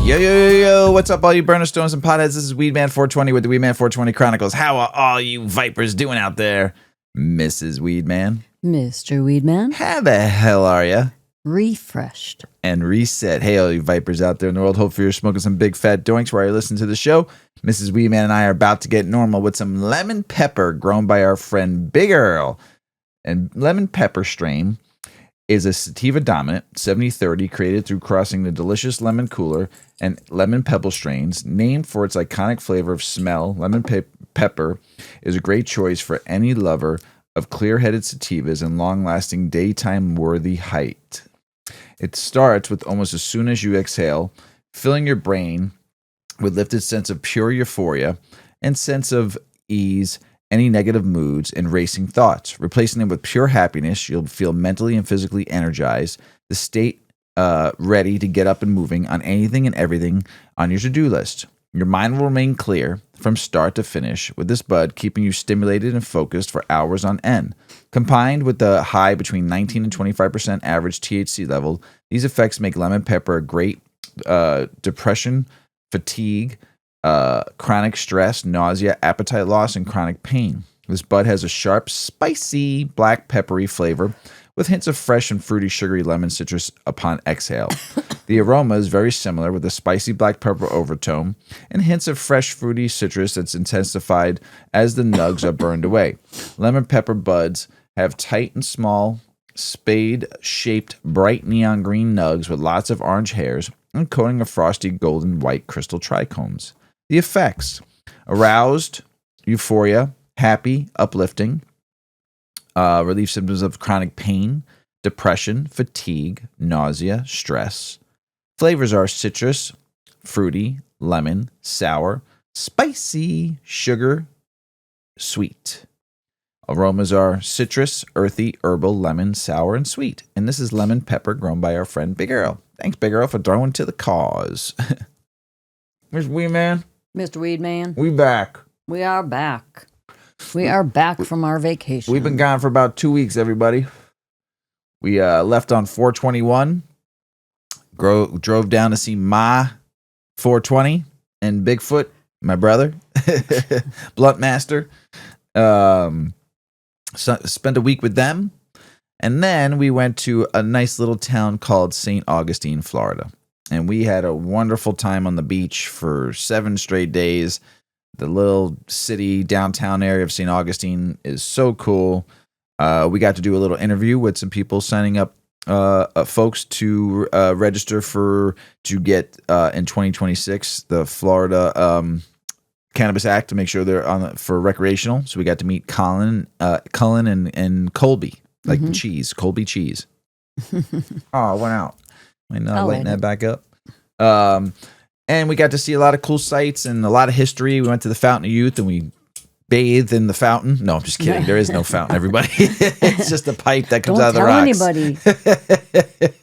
Yo, what's up, all you burner stones and potheads? This is Weedman 420 with the Weedman 420 Chronicles. How are all you vipers doing out there? Mrs Weedman. Mr. Weedman. How the hell are ya? Refreshed. And reset. Hey, all you vipers out there in the world. Hopefully you're smoking some big fat doinks while you're listening to the show. Mrs Weedman and I are about to get normal with some lemon pepper grown by our friend Big Earl. And lemon pepper strain is a sativa dominant 70-30 created through crossing the delicious lemon cooler and lemon pebble strains. Named for its iconic flavor of smell, lemon pepper is a great choice for any lover of clear-headed sativas and long-lasting daytime-worthy height. It starts with almost as soon as you exhale, filling your brain with lifted sense of pure euphoria and sense of ease, any negative moods and racing thoughts. Replacing them with pure happiness, you'll feel mentally and physically energized, the state ready to get up and moving on anything and everything on your to-do list. Your mind will remain clear from start to finish, with this bud keeping you stimulated and focused for hours on end. Combined with the high between 19 and 25% average THC level, these effects make lemon pepper a great depression, fatigue, chronic stress, nausea, appetite loss, and chronic pain. This bud has a sharp, spicy, black peppery flavor with hints of fresh and fruity, sugary lemon citrus upon exhale. The aroma is very similar with a spicy black pepper overtone and hints of fresh, fruity citrus that's intensified as the nugs are burned away. Lemon pepper buds have tight and small, spade-shaped, bright neon green nugs with lots of orange hairs and coating of frosty golden white crystal trichomes. The effects: aroused, euphoria, happy, uplifting, relieve symptoms of chronic pain, depression, fatigue, nausea, stress. Flavors are citrus, fruity, lemon, sour, spicy, sugar, sweet. Aromas are citrus, earthy, herbal, lemon, sour, and sweet. And this is lemon pepper grown by our friend Big Earl. Thanks, Big Earl, for throwing to the cause. Mr. Weedman. Mr. Weedman. We back. We are back. We are back from our vacation. We've been gone for about 2 weeks, everybody. We left on 421. Drove down to see Ma 420 and Bigfoot, my brother, Blunt Master. Spent a week with them. And then we went to a nice little town called St. Augustine, Florida. And we had a wonderful time on the beach for 7 straight days. The little city downtown area of St. Augustine is so cool. We got to do a little interview with some people signing up folks to register to get in 2026 the Florida Cannabis Act to make sure they're on for recreational. So we got to meet Cullen and Colby, like the cheese, Colby cheese. Oh, it went out. Might not lighten that back up. And we got to see a lot of cool sights and a lot of history. We went to the Fountain of Youth and we bathed in the fountain. No, I'm just kidding. There is no fountain, everybody. It's just a pipe that comes out of the rocks. Don't tell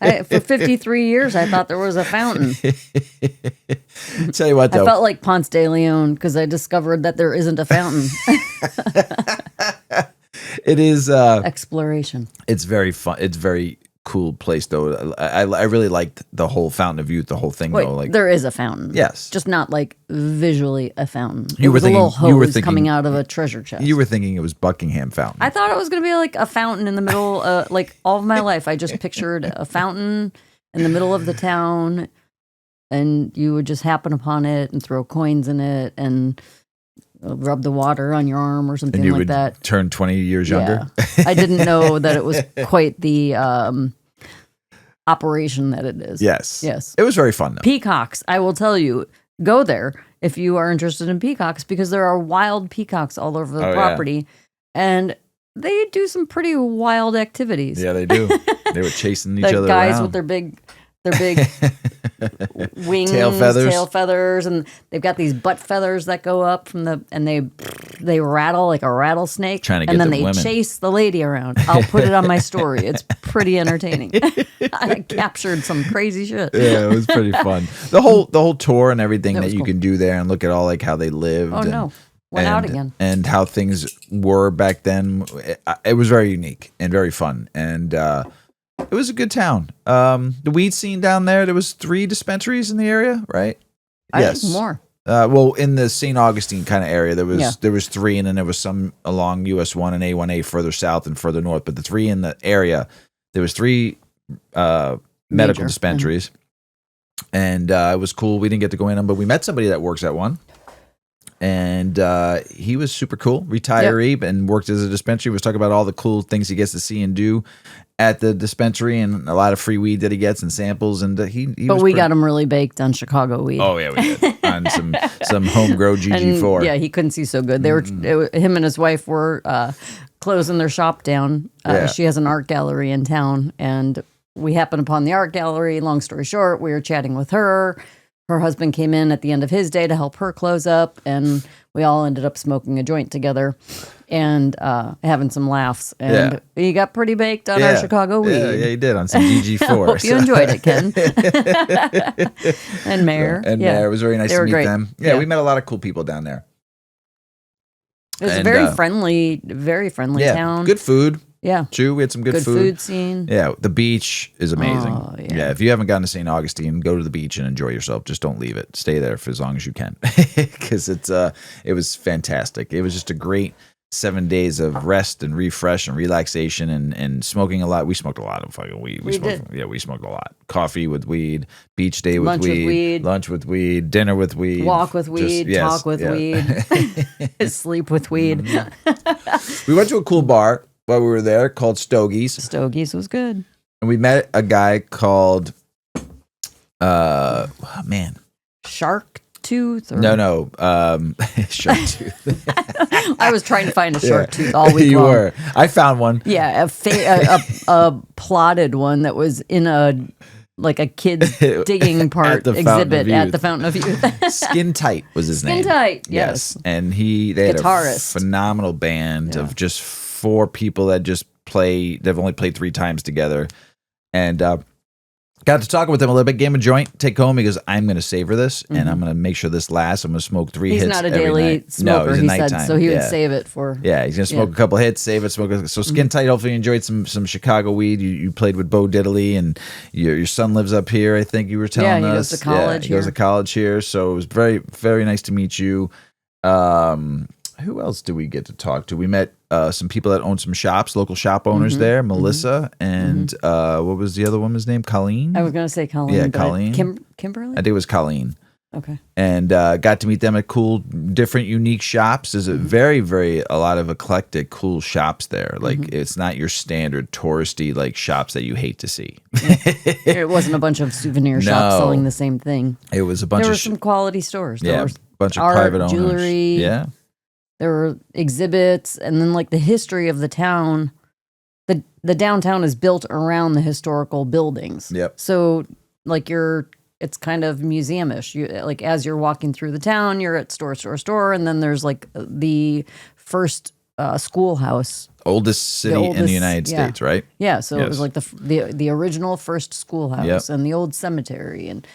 anybody. For 53 years, I thought there was a fountain. Tell you what, though. I felt like Ponce de Leon because I discovered that there isn't a fountain. It is exploration. It's very fun. It's very cool place, though. I really liked the whole Fountain of Youth, the whole thing. Wait, though. Like, there is a fountain. Yes, just not like visually a fountain. You were thinking, a little hose coming out of a treasure chest. You were thinking it was Buckingham Fountain. I thought it was going to be like a fountain in the middle. Like all of my life, I just pictured a fountain in the middle of the town, and you would just happen upon it and throw coins in it and rub the water on your arm or something and you like would that. Turn 20 years younger. I didn't know that it was quite the operation that it is. Yes. Yes. It was very fun, though. Peacocks, I will tell you, go there if you are interested in peacocks because there are wild peacocks all over the property. And they do some pretty wild activities. Yeah, they do. They were chasing each other around. Guys with their big wings, tail feathers, and they've got these butt feathers that go up from and they rattle like a rattlesnake. Trying to get and then the they women. Chase the lady around. I'll put it on my story. It's pretty entertaining. I captured some crazy shit. Yeah, it was pretty fun. The whole tour and everything that you can do there and look at all like how they lived. Oh no. Went out again. And how things were back then. It was very unique and very fun. And It was a good town. The weed scene down there was 3 dispensaries in the area, right? I think more. Well, in the St. Augustine kind of area, there was 3, and then there was some along US 1 and A1A further south and further north. But the 3 in the area, there was 3 medical dispensaries, and it was cool. We didn't get to go in them, but we met somebody that works at one, and he was super cool, retiree, and worked as a dispensary. Was talking about all the cool things he gets to see and do at the dispensary, and a lot of free weed that he gets and samples. And but we got him really baked on Chicago weed. Oh yeah, we did on some home grow GG4. And, yeah, he couldn't see so good. They were him and his wife were closing their shop down. She has an art gallery in town, and we happened upon the art gallery. Long story short, we were chatting with her. Her husband came in at the end of his day to help her close up, and we all ended up smoking a joint together and having some laughs. And he got pretty baked on our Chicago weed. Yeah, he did on some GG4. Hope you enjoyed it, Ken. And Mayor. Mayor. It was very nice to meet them. Yeah, we met a lot of cool people down there. It was a very friendly town. Good food. Yeah. True, we had some good food scene. Yeah, the beach is amazing. Oh, yeah, if you haven't gotten to St. Augustine, go to the beach and enjoy yourself. Just don't leave it. Stay there for as long as you can, because it was fantastic. It was just a great 7 days of rest and refresh and relaxation and smoking a lot. We smoked a lot of fucking weed. We smoked a lot. Coffee with weed, beach day with weed, lunch with weed, dinner with weed, walk with weed, talk with weed, sleep with weed. We went to a cool bar while we were there called Stogie's. Stogie's was good. And we met a guy called Shark Tooth? Or? No. Shark Tooth. I was trying to find a shark tooth all week long. You were. I found one. Yeah, a plotted one that was in a kid's digging part exhibit at the Fountain of Youth. Skin Tight was his name. Skin Tight, yes. And they had a phenomenal band of just 4 people that just they've only played 3 times together. And got to talking with him a little bit, gave him a joint, take home. He goes, I'm going to savor this, and I'm going to make sure this lasts. I'm going to smoke 3 hits every night. He's not a daily smoker, he said, so he would save it for... Yeah, he's going to smoke a couple hits, save it, smoke it. So Skin Tight, hopefully you enjoyed some Chicago weed. You played with Bo Diddley, and your son lives up here, I think you were telling us. Yeah, he goes to college he goes to college here, so it was very, very nice to meet you. Who else did we get to talk to? We met some people that own some shops, local shop owners there, Melissa, and what was the other woman's name? Colleen? I was going to say Colleen. Yeah, Colleen. Kimberly? I think it was Colleen. Okay. And got to meet them at cool, different, unique shops. There's a a lot of eclectic, cool shops there. Like, it's not your standard touristy, shops that you hate to see. It wasn't a bunch of souvenir shops selling the same thing. It was a bunch There of... were some quality stores. There was a bunch of art, private owners. Jewelry. Yeah. There were exhibits, and then the history of the town. The downtown is built around the historical buildings. Yep. So it's kind of museum-ish. As you're walking through the town, you're at store, and then there's the first schoolhouse. Oldest city in the United States, right? Yeah, so it was the original first schoolhouse and the old cemetery, and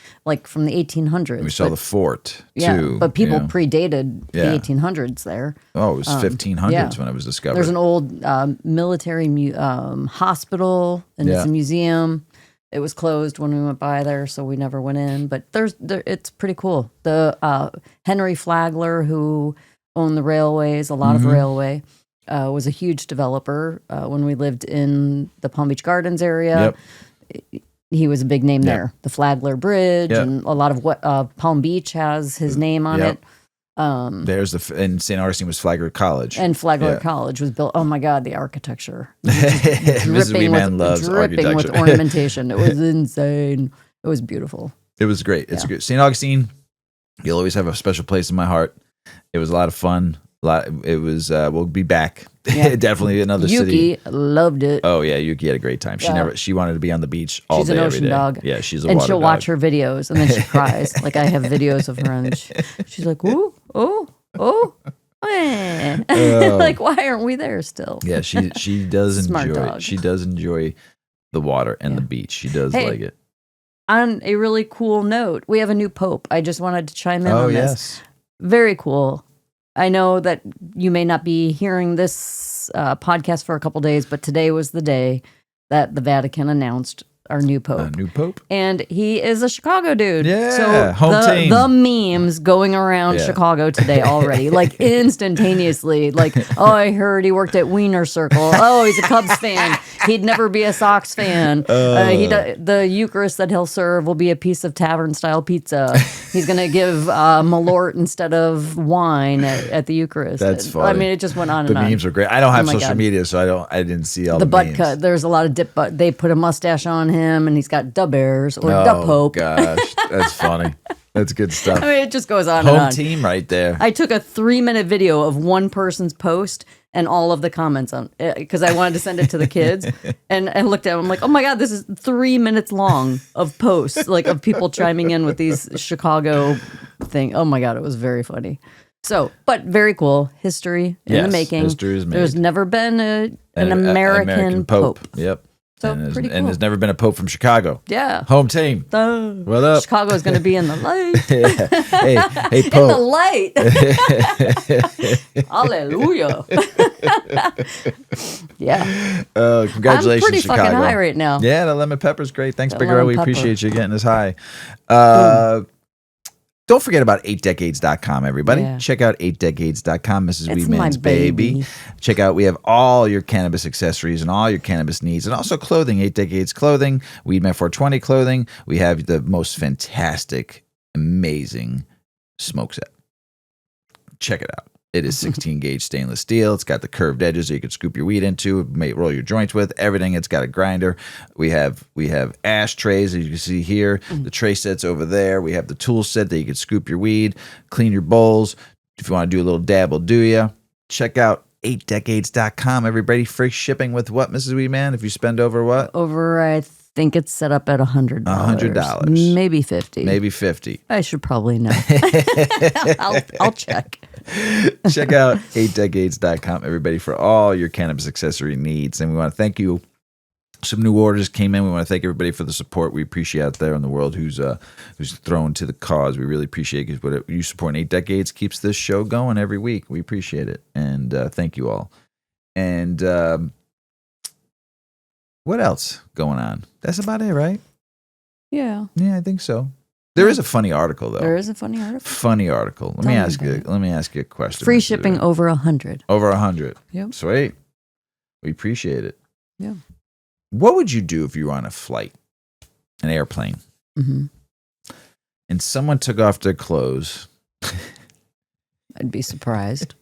from the 1800s. We saw the fort too. But people predated the 1800s there. Oh, it was 1500s when it was discovered. There's an old military hospital, and it's a museum. It was closed when we went by there, so we never went in. But it's pretty cool. The Henry Flagler, who owned the railways, a lot of railway. Was a huge developer when we lived in the Palm Beach Gardens area. Yep. He was a big name there. The Flagler Bridge and a lot of what Palm Beach has his name on it. There's and St. Augustine was Flagler College. And Flagler College was built. Oh my God, the architecture! Mrs Weedman loves architecture. With ornamentation. It was insane. It was beautiful. It was great. It's good. St. Augustine, you'll always have a special place in my heart. It was a lot of fun. It was. We'll be back. Definitely another city. Yuki loved it. Oh yeah, Yuki had a great time. She wanted to be on the beach all day. She's an ocean dog. Yeah, she's a and water she'll dog. watch her videos and then she cries. I have videos of her and she's like, ooh, oh. Why aren't we there still? Yeah, she does Smart enjoy. dog. She does enjoy the water and the beach. She does like it. On a really cool note, we have a new pope. I just wanted to chime in on this. Yes. Very cool. I know that you may not be hearing this podcast for a couple days, but today was the day. that the Vatican announced our new pope. New pope. And he is a Chicago dude. Yeah, so home team. the memes going around Chicago today already, like instantaneously. Like, oh, I heard he worked at Wiener Circle. Oh, he's a Cubs fan. He'd never be a Sox fan. The Eucharist that he'll serve will be a piece of tavern-style pizza. He's going to give Malort instead of wine at the Eucharist. That's funny. I mean, it just went on The and on. memes are great. I don't have social God. media, so I didn't see all the butt memes. cut. There's a lot of dip butt. They put a mustache on him, and he's got dub bears or dub pope. Gosh, that's funny. That's good stuff. I mean, it just goes on and Home on. team right there. I took a 3-minute video of one person's post and all of the comments on it because I wanted to send it to the kids, and I looked at it. I'm like, oh my God, this is 3 minutes long of posts, like of people chiming in with these Chicago thing. Oh my God, it was very funny. So, but very cool history in the making. History is made. There's never been an American pope. Yep. So and pretty cool. And there's never been a pope from Chicago. Yeah. Home team. What up? Chicago is going to be in the light. Hey, In pope. the light. Hallelujah. Yeah. Congratulations, I'm pretty Chicago. fucking high right now. Yeah, the lemon pepper's great. Thanks, The Big Earl. lemon We pepper. appreciate you getting us high. Don't forget about 8decades.com, everybody. Yeah. Check out 8decades.com, Mrs. It's Weedman's my baby. baby. Check out, we have all your cannabis accessories and all your cannabis needs, and also clothing, 8 Decades clothing, Weedman 420 clothing. We have the most fantastic, amazing smoke set. Check it out. It is 16 gauge stainless steel. It's got the curved edges that you can scoop your weed into, roll your joints with, everything. It's got a grinder. We have ashtrays, as you can see here. The tray set's over there. We have the tool set that you can scoop your weed, clean your bowls. If you want to do a little dabble, do ya? Check out 8decades.com. Everybody, free shipping with what, Mrs. Weedman? If you spend over what? Over, I think it's set up at $100. $100. Maybe 50. Maybe 50. I should probably know. I'll check. Check out 8decades.com, everybody, for all your cannabis accessory needs. And we want to thank you. Some new orders came in. We want to thank everybody for the support. We appreciate out there in the world who's thrown to the cause. We really appreciate it. What you support 8 Decades keeps this show going every week. We appreciate it. And thank you all. And what else going on? That's about it, right? Yeah. Yeah, I think so. There is a funny article, though. There is a funny article. Funny article. Let me ask you a question. Free Mr. shipping Ray. over 100. Over 100. Yep. Sweet. We appreciate it. Yeah. What would you do if you were on a flight, an airplane, Mm-hmm. and someone took off their clothes, I'd be surprised.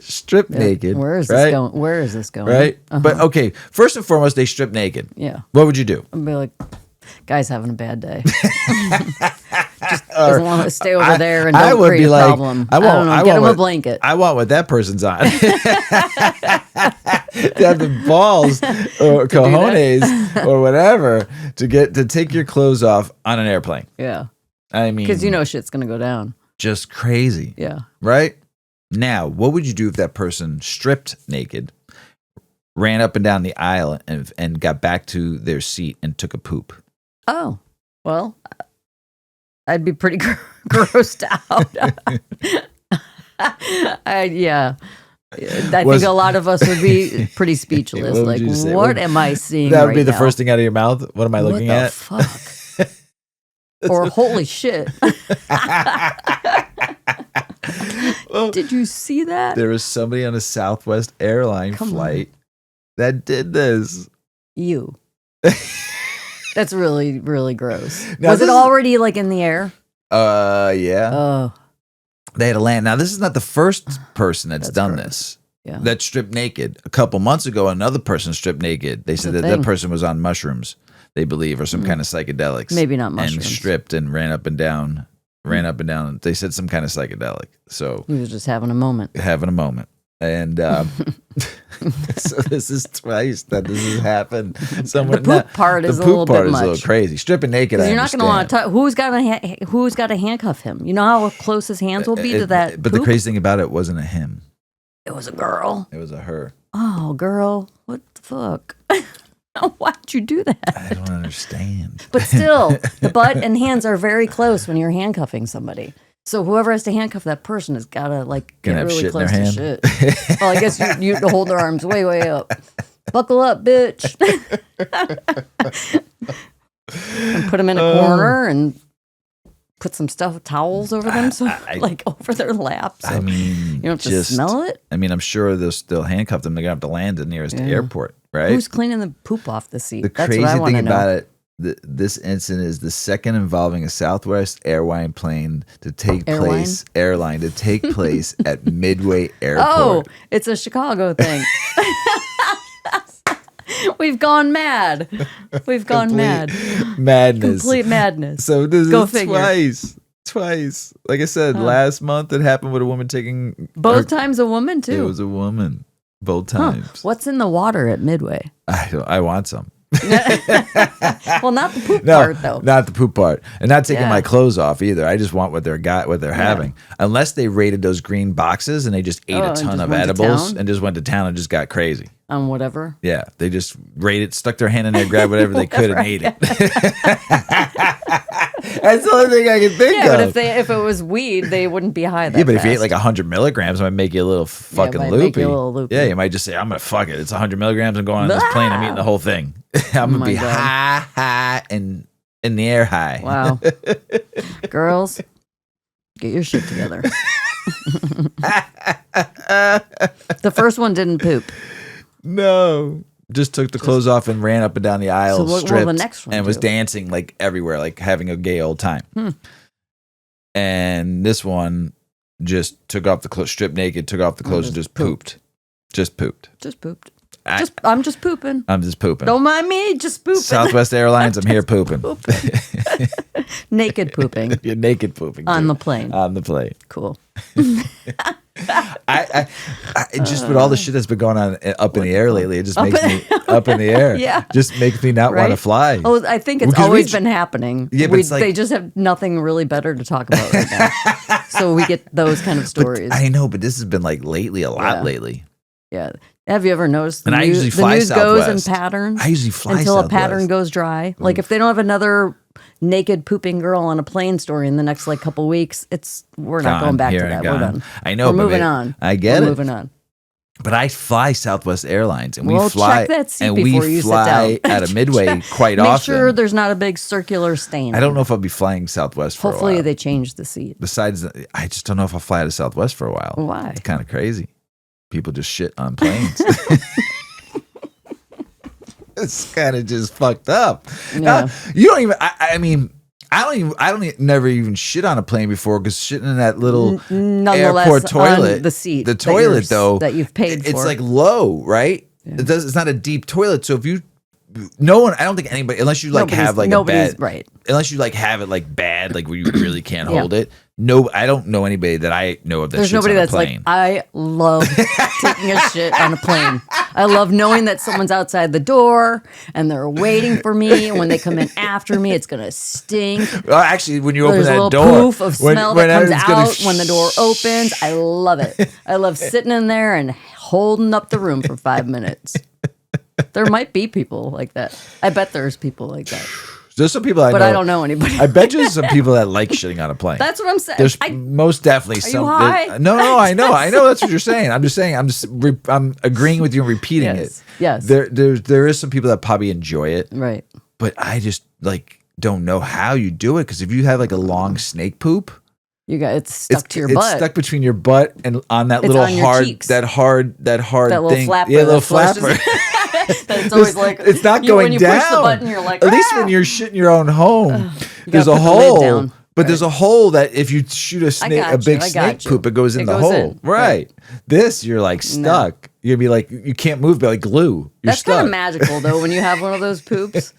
stripped naked? Where is right? this going? Where is this going? Right? Uh-huh. But okay, first and foremost, they strip naked. Yeah. What would you do? I'd be like, guy's having a bad day. Just doesn't want to stay over there and I don't would create be a like, problem. I don't know, get him a what- blanket. I want what that person's on. To have the balls or cojones or whatever to take your clothes off on an airplane. Yeah. I mean, Because you know shit's going to go down. just crazy. Yeah. Right? Now, what would you do if that person stripped naked, ran up and down the aisle, and got back to their seat and took a poop? Oh, well, I'd be pretty grossed out. Yeah. I think a lot of us would be pretty speechless. What would Like, you say? what am I seeing That would right be the now? first thing out of your mouth. What am I looking what the at? fuck? Or holy shit. Well, Did you see that? there was somebody on a Southwest airline Come on. flight that did this. You. That's really, really gross. Now, Was this it is- already like in the air? Yeah. Oh, They had to land. Now, this is not the first person that's That's done gross. this. yeah. That stripped naked. A couple months ago, another person stripped naked. They said a that that thing. person was on mushrooms, they believe, or some kind of psychedelics. Maybe not And mushrooms. stripped and ran up and down. They said some kind of psychedelic. So He was just having a moment. having a moment. And so this is twice that this has happened. The poop part is a little bit is a little much. crazy. Stripping naked, I You're not going to want understand. to talk. Who's got to handcuff him? You know how close his hands will be to that. But poop? the crazy thing about it wasn't a him. It was a girl. It was a her. Oh, girl, what the fuck? Why'd you do that? I don't understand. But still, the butt and hands are very close when you're handcuffing somebody. So whoever has to handcuff that person has got to like Can get have really shit in their close to hand. shit. Well, I guess you hold their arms way, way up. Buckle up, bitch. And put them in a corner and put some stuffed towels over them, so like over their laps. So I mean, you don't just smell it. I mean, I'm sure they'll handcuff them. They're gonna have to land at the nearest airport, right? Who's cleaning the poop off the seat? The That's crazy what I thing wanna know. about it, this incident is the second involving a Southwest Airline plane to take place at Midway Airport. Oh, it's a Chicago thing. We've gone mad. We've gone mad. Madness. Complete madness. So this Go is figure. twice. Like I said, last month it happened with a woman taking Both times a woman, too. It was a woman. Both times. What's in the water at Midway? I want some. Well, not the poop part, though. Not the poop part, and not taking my clothes off either. I just want what they're having. Unless they raided those green boxes and they just ate a ton of edibles and just went to town and just got crazy. On whatever. Yeah, they just raided, stuck their hand in there, grabbed whatever they could, and ate it. That's the only thing I can think of. But if it was weed, they wouldn't be high that Yeah, but fast. if you ate like 100 milligrams, it might make you a little fucking might loopy. make you a little loopy. Yeah, you might just say, I'm going to fuck it. It's 100 milligrams. I'm going on this plane. I'm eating the whole thing. I'm going to be high, and in the air high. Wow. Girls, get your shit together. The first one didn't poop. No. Just took the clothes off and ran up and down the aisle, So what will stripped, the next one and was do? dancing like everywhere, like having a gay old time. And this one just took off the clothes, stripped naked, took off the clothes, and just pooped. Just pooped. Just pooped. I'm just pooping. I'm just pooping. Don't mind me, just pooping. Southwest Airlines, I'm here pooping. Naked pooping. You're naked pooping. On too. the plane. On the plane. Cool. I just with all the shit that's been going on up in the air lately, it just makes me up in the air. Yeah. Just makes me not want to fly. Oh, I think it's Because always been happening. Yeah, but it's like, they just have nothing really better to talk about right now. So we get those kind of stories. I know, but this has been like lately, a lot lately. Yeah. Have you ever noticed And I usually the fly news Southwest. goes in patterns? I usually fly until Southwest. a pattern goes dry. Like if they don't have another naked pooping girl on a plane story in the next like couple weeks, we're not going back to that. We're done. I know. We're moving on. I get it. We're moving on. But I fly Southwest Airlines, and we Well, fly check that seat and before we you sit fly down. out of Midway quite Make often. sure there's not a big circular stain. I don't know if I'll be flying Southwest for a Hopefully while. they change the seat. Besides, I just don't know if I'll fly to Southwest for a while. Why? It's kind of crazy. People just shit on planes. It's kind of just fucked up. Yeah. You don't even. I mean, never even shit on a plane before because shitting in that little Nonetheless, airport toilet, on the seat, the toilet though that you've paid for, it's like low, right? Yeah. It's not a deep toilet, so if you. No one, I don't think anybody, unless you like have like a bad, right. Unless you like have it like bad, like where you really can't hold it. No, I don't know anybody that I know of that. There's nobody that's like, I love taking a shit on a plane. I love knowing that someone's outside the door and they're waiting for me. And when they come in after me, it's gonna stink. Well, actually, when you open There's a that little door, poof of smell that comes out when the door opens. I love it. I love sitting in there and holding up the room for 5 minutes. There might be people like that. I bet there's people like that. There's some people I know. But I don't know anybody. I bet you there's some people that like shitting on a plane. That's what I'm saying. There's most definitely some. you high? No, I know. That's what you're saying. I'm agreeing with you and repeating it. Yes. There is some people that probably enjoy it. Right. But I just like don't know how you do it because if you have like a long snake poop, it's stuck to your butt. It's stuck between your butt and on that little on your hard, cheeks. that little thing. Flapper. Yeah, little flapper. It's always like it's not going when you down. push the button, you're like, at least when you're shitting your own home, there's gotta a put the lid hole. down. But there's a hole that if you shoot a big snake poop, it goes in the hole. Right. This you're like stuck. You're gonna be like you can't move, but like glue. You're That's stuck. kind of magical though when you have one of those poops.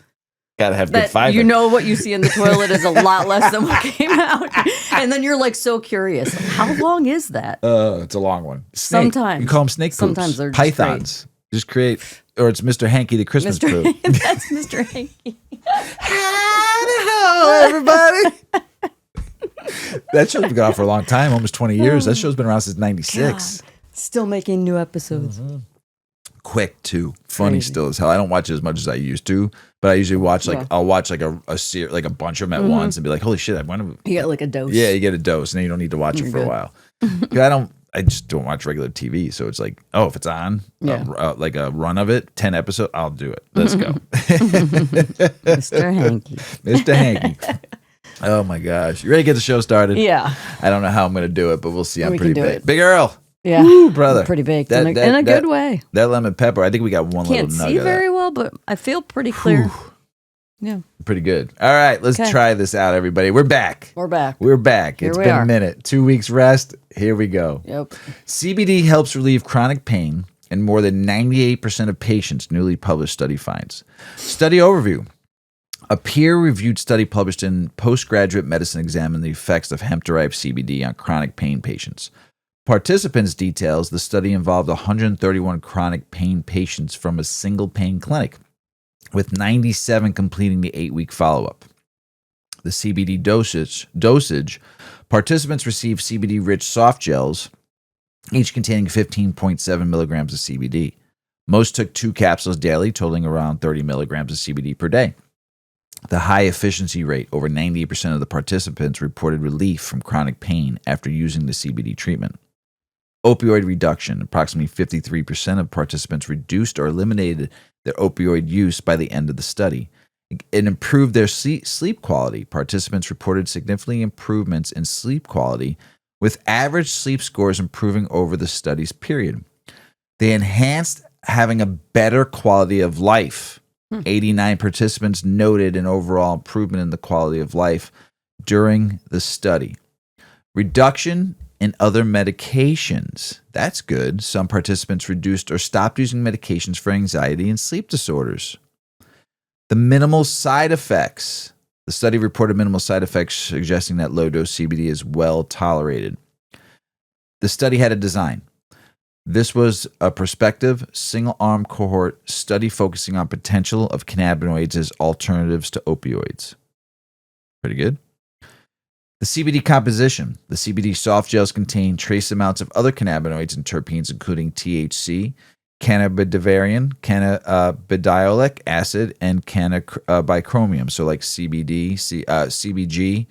Gotta have good fiber. You know what you see in the toilet is a lot less than what came out, and then you're like so curious. How long is that? It's a long one. Snake. Sometimes you call them snake poops. Sometimes they're pythons. Just create, or it's Mr. Hanky the Christmas poop. That's Mr. Hanky. Hello, everybody. That show's been going on for a long time, almost 20 years. That show's been around since '96. Still making new episodes. Mm-hmm. Quick too, funny still as hell. I don't watch it as much as I used to, but I usually watch I'll watch like a bunch of them at once and be like, holy shit, I want to. You get like a dose. Yeah, you get a dose, and then you don't need to watch it for a while. I don't. I just don't watch regular TV. So it's like, oh, if it's on, like a run of it, 10 episodes, I'll do it. Let's go. Mr. Hanky. Mr. Hanky. Oh my gosh. You ready to get the show started? Yeah. I don't know how I'm going to do it, but we'll see. I'm We pretty can do big. it. Big Earl. Yeah. Woo, brother. Pretty baked in a good way. That lemon pepper, I think we got one Can't little nugget. see very well, but I feel pretty clear. Whew. Yeah. Pretty good. All right, let's try this out, everybody. We're back. We're back. It's been a minute. 2 weeks rest. Here we go. Yep. CBD helps relieve chronic pain in more than 98% of patients, newly published study finds. Study overview. A peer-reviewed study published in Postgraduate Medicine examined the effects of hemp-derived CBD on chronic pain patients. Participants details the study involved 131 chronic pain patients from a single pain clinic, with 97 completing the 8-week follow-up. The CBD dosage, participants received CBD-rich soft gels, each containing 15.7 milligrams of CBD. Most took 2 capsules daily, totaling around 30 milligrams of CBD per day. The high efficiency rate, over 98% of the participants reported relief from chronic pain after using the CBD treatment. Opioid reduction, approximately 53% of participants reduced or eliminated their opioid use by the end of the study. It improved their sleep quality. Participants reported significant improvements in sleep quality, with average sleep scores improving over the study's period. They enhanced having a better quality of life. 89 participants noted an overall improvement in the quality of life during the study. Reduction in other medications. That's good. Some participants reduced or stopped using medications for anxiety and sleep disorders. The minimal side effects. The study reported minimal side effects, suggesting that low-dose CBD is well tolerated. The study had a design. This was a prospective, single-arm cohort study focusing on potential of cannabinoids as alternatives to opioids. Pretty good. The CBD composition. The CBD soft gels contain trace amounts of other cannabinoids and terpenes, including THC, cannabidiol, cannabidiolic acid, and cannabicromium. So like CBD, CBG,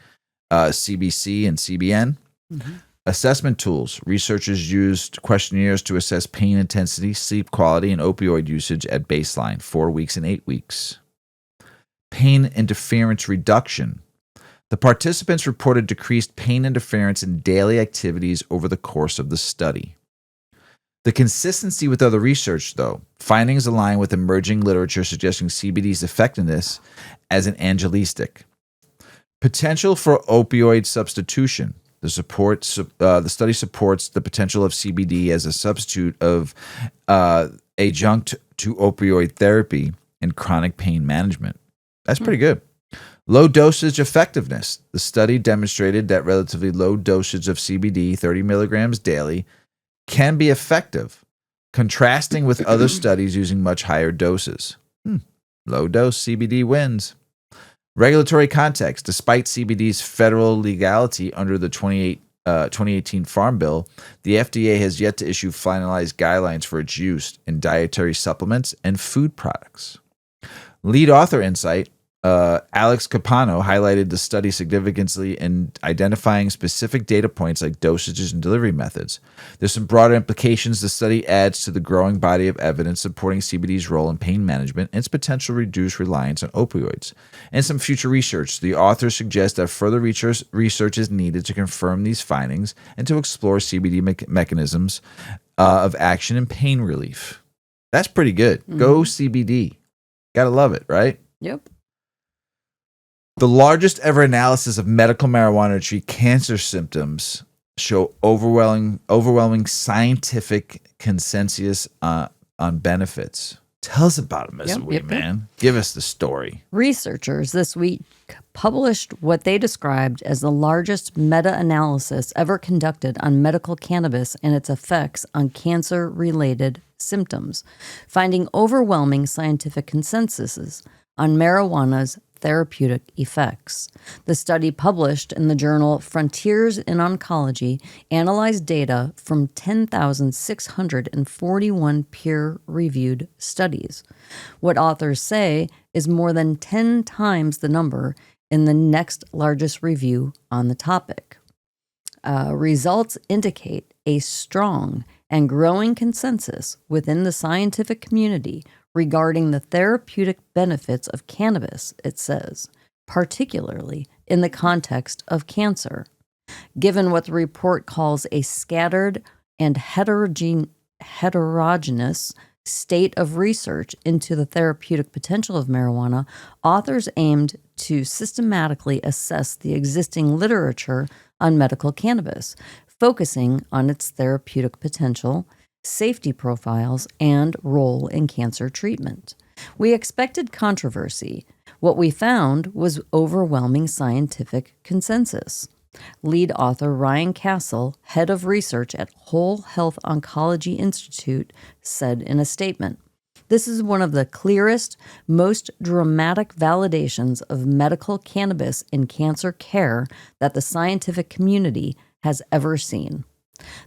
CBC, and CBN. Mm-hmm. Assessment tools. Researchers used questionnaires to assess pain intensity, sleep quality, and opioid usage at baseline, 4 weeks and 8 weeks. Pain interference reduction. The participants reported decreased pain interference in daily activities over the course of the study. The consistency with other research, though, findings align with emerging literature suggesting CBD's effectiveness as an analgesic. Potential for opioid substitution. The study supports the potential of CBD as a substitute of adjunct to opioid therapy in chronic pain management. That's pretty good. Low dosage effectiveness. The study demonstrated that relatively low dosage of CBD, 30 milligrams daily, can be effective, contrasting with other studies using much higher doses. Low dose CBD wins. Regulatory context. Despite CBD's federal legality under the 2018 Farm Bill, the FDA has yet to issue finalized guidelines for its use in dietary supplements and food products. Lead author insight. Alex Capano highlighted the study's significance in identifying specific data points like dosages and delivery methods. There's some broader implications the study adds to the growing body of evidence supporting CBD's role in pain management and its potential to reduce reliance on opioids. And some future research. The authors suggest that further research is needed to confirm these findings and to explore CBD mechanisms of action and pain relief. That's pretty good. Mm-hmm. Go CBD. Gotta love it, right? Yep. The largest ever analysis of medical marijuana to treat cancer symptoms show overwhelming scientific consensus on benefits. Tell us about it, Mrs. Weedman. Give us the story. Researchers this week published what they described as the largest meta-analysis ever conducted on medical cannabis and its effects on cancer-related symptoms, finding overwhelming scientific consensuses on marijuana's therapeutic effects. The study, published in the journal Frontiers in Oncology, analyzed data from 10,641 peer-reviewed studies. What authors say is more than 10 times the number in the next largest review on the topic. Results indicate a strong and growing consensus within the scientific community regarding the therapeutic benefits of cannabis, it says, particularly in the context of cancer. Given what the report calls a scattered and heterogeneous state of research into the therapeutic potential of marijuana, authors aimed to systematically assess the existing literature on medical cannabis, focusing on its therapeutic potential, safety profiles, and role in cancer treatment. We expected controversy. What we found was overwhelming scientific consensus. Lead author Ryan Castle, head of research at Whole Health Oncology Institute, said in a statement, "This is one of the clearest, most dramatic validations of medical cannabis in cancer care that the scientific community has ever seen."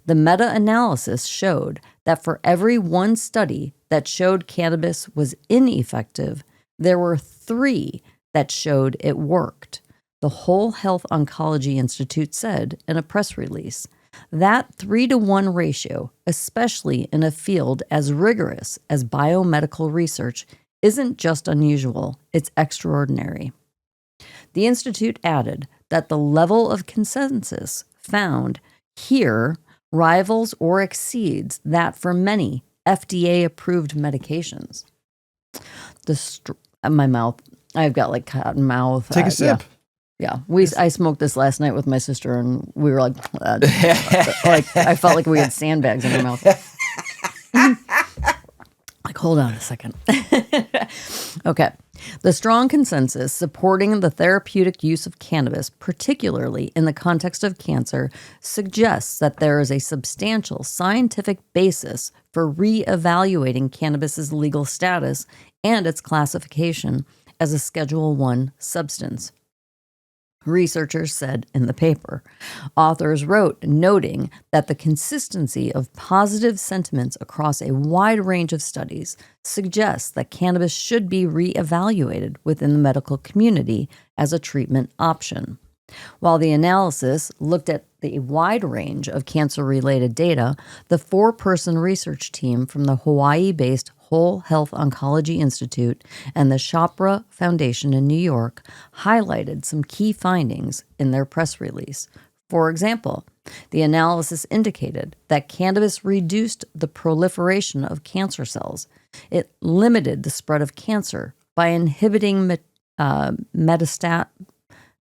The meta-analysis showed that for every one study that showed cannabis was ineffective, there were 3 that showed it worked. The Whole Health Oncology Institute said in a press release. That 3-to-1 ratio, especially in a field as rigorous as biomedical research, isn't just unusual, it's extraordinary. The Institute added that the level of consensus found here rivals or exceeds that for many FDA-approved medications. My mouth, I've got like cotton mouth. Take a sip. Yeah, I smoked this last night with my sister, and we were like I felt like we had sandbags in our mouth. Like, hold on a second. Okay. The strong consensus supporting the therapeutic use of cannabis, particularly in the context of cancer, suggests that there is a substantial scientific basis for re-evaluating cannabis's legal status and its classification as a Schedule I substance. Researchers said in the paper. Authors wrote, noting that the consistency of positive sentiments across a wide range of studies suggests that cannabis should be re-evaluated within the medical community as a treatment option. While the analysis looked at the wide range of cancer-related data, the 4-person research team from the Hawaii-based Whole Health Oncology Institute and the Chopra Foundation in New York highlighted some key findings in their press release. For example, the analysis indicated that cannabis reduced the proliferation of cancer cells. It limited the spread of cancer by inhibiting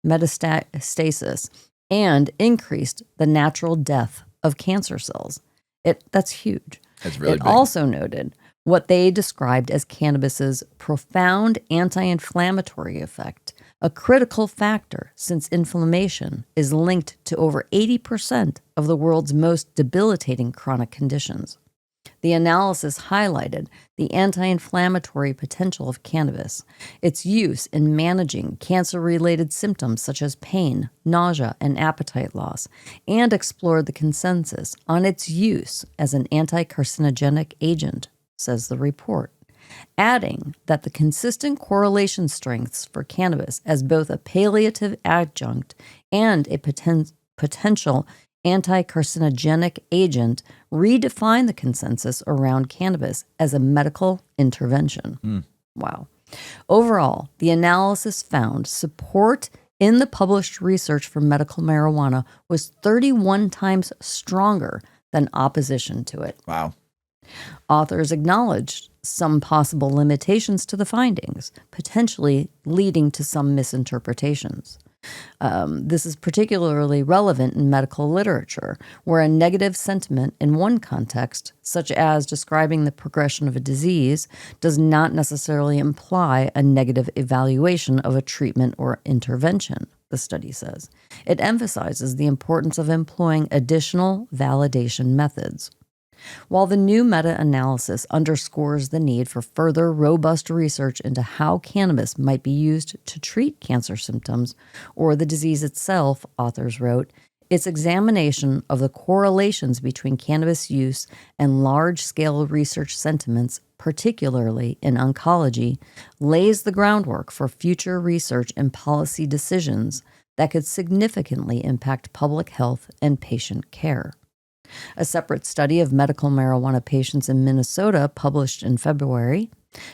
metastasis and increased the natural death of cancer cells. That's huge. That's really big. It also noted what they described as cannabis's profound anti-inflammatory effect, a critical factor since inflammation is linked to over 80% of the world's most debilitating chronic conditions. The analysis highlighted the anti-inflammatory potential of cannabis, its use in managing cancer-related symptoms such as pain, nausea, and appetite loss, and explored the consensus on its use as an anti-carcinogenic agent, says the report, adding that the consistent correlation strengths for cannabis as both a palliative adjunct and a potential anti-carcinogenic agent redefine the consensus around cannabis as a medical intervention. Wow. Overall, the analysis found support in the published research for medical marijuana was 31 times stronger than opposition to it. Wow. Authors acknowledged some possible limitations to the findings, potentially leading to some misinterpretations. This is particularly relevant in medical literature, where a negative sentiment in one context, such as describing the progression of a disease, does not necessarily imply a negative evaluation of a treatment or intervention, the study says. It emphasizes the importance of employing additional validation methods. While the new meta-analysis underscores the need for further robust research into how cannabis might be used to treat cancer symptoms or the disease itself, authors wrote, its examination of the correlations between cannabis use and large-scale research sentiments, particularly in oncology, lays the groundwork for future research and policy decisions that could significantly impact public health and patient care. A separate study of medical marijuana patients in Minnesota, published in February,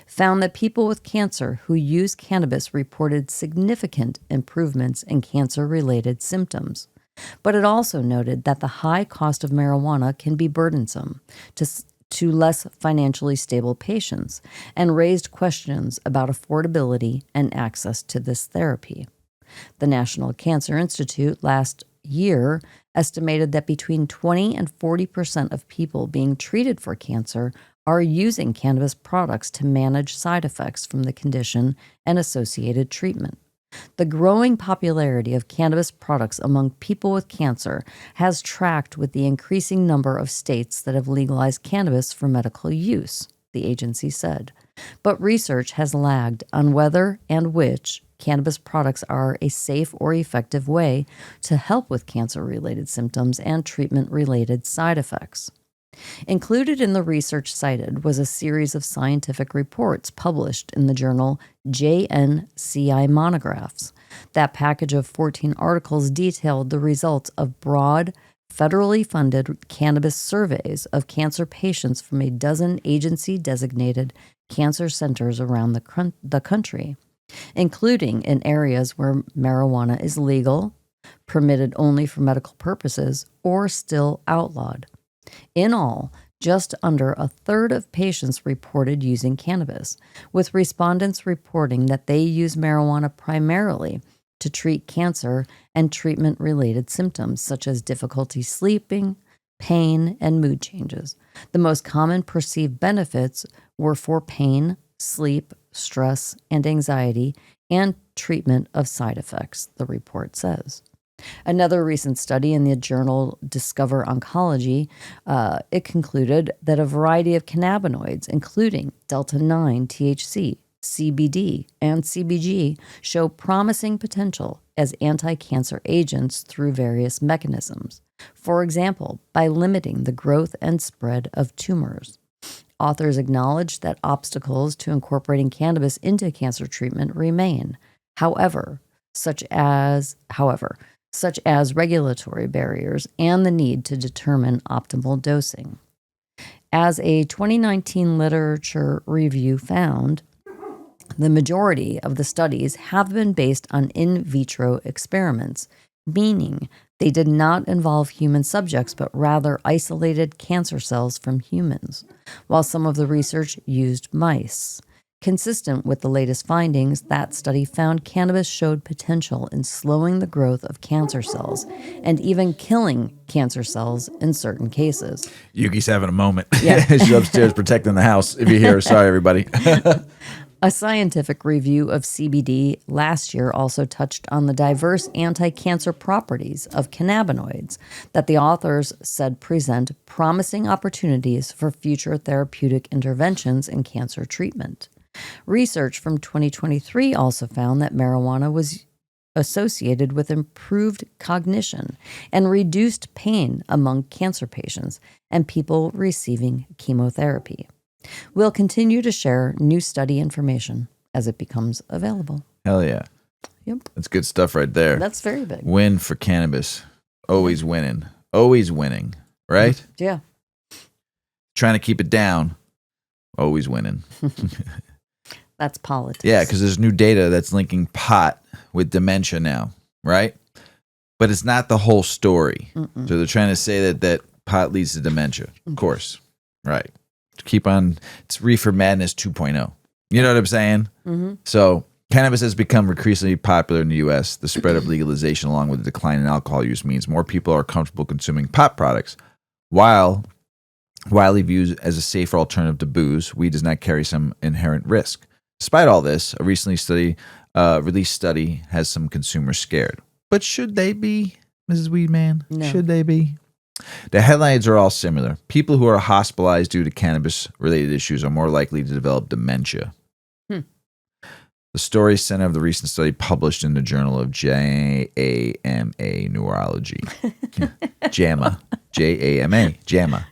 found that people with cancer who use cannabis reported significant improvements in cancer-related symptoms. But it also noted that the high cost of marijuana can be burdensome to less financially stable patients and raised questions about affordability and access to this therapy. The National Cancer Institute last year estimated that between 20 and 40% of people being treated for cancer are using cannabis products to manage side effects from the condition and associated treatment. The growing popularity of cannabis products among people with cancer has tracked with the increasing number of states that have legalized cannabis for medical use, the agency said. But research has lagged on whether and which cannabis products are a safe or effective way to help with cancer-related symptoms and treatment-related side effects. Included in the research cited was a series of scientific reports published in the journal JNCI Monographs. That package of 14 articles detailed the results of broad, federally funded cannabis surveys of cancer patients from a dozen agency-designated cancer centers around the country, including in areas where marijuana is legal, permitted only for medical purposes, or still outlawed. In all, just under a third of patients reported using cannabis, with respondents reporting that they use marijuana primarily to treat cancer and treatment-related symptoms such as difficulty sleeping, pain, and mood changes. The most common perceived benefits were for pain, sleep, stress, and anxiety, and treatment of side effects, the report says. Another recent study in the journal Discover Oncology, it concluded that a variety of cannabinoids, including delta-9 THC, CBD, and CBG, show promising potential as anti-cancer agents through various mechanisms. For example, by limiting the growth and spread of tumors. Authors acknowledge that obstacles to incorporating cannabis into cancer treatment remain, such as regulatory barriers and the need to determine optimal dosing. As a 2019 literature review found, the majority of the studies have been based on in vitro experiments, meaning they did not involve human subjects but rather isolated cancer cells from humans, while some of the research used mice. Consistent with the latest findings, that study found cannabis showed potential in slowing the growth of cancer cells and even killing cancer cells in certain cases. Yuki's having a moment. Yeah. She's upstairs protecting the house. If you hear her, sorry, everybody. A scientific review of CBD last year also touched on the diverse anti-cancer properties of cannabinoids that the authors said present promising opportunities for future therapeutic interventions in cancer treatment. Research from 2023 also found that marijuana was associated with improved cognition and reduced pain among cancer patients and people receiving chemotherapy. We'll continue to share new study information as it becomes available. Hell yeah. Yep. That's good stuff right there. That's very big. Win for cannabis. Always winning. Always winning. Right? Yeah. Trying to keep it down. Always winning. That's politics. Yeah, because there's new data that's linking pot with dementia now, right? But it's not the whole story. Mm-mm. So they're trying to say that pot leads to dementia. Of course. Right. Keep on. It's reefer madness 2.0. You know what I'm saying? Mm-hmm. So cannabis has become increasingly popular in the U.S. The spread of legalization along with the decline in alcohol use means more people are comfortable consuming pot products. While widely viewed as a safer alternative to booze, weed does not carry some inherent risk. Despite all this, a recently released study has some consumers scared. But should they be, Mrs. Weedman? No. Should they be? The headlines are all similar. People who are hospitalized due to cannabis-related issues are more likely to develop dementia. The story center of the recent study published in the Journal of JAMA Neurology. JAMA. J-A-M-A. JAMA.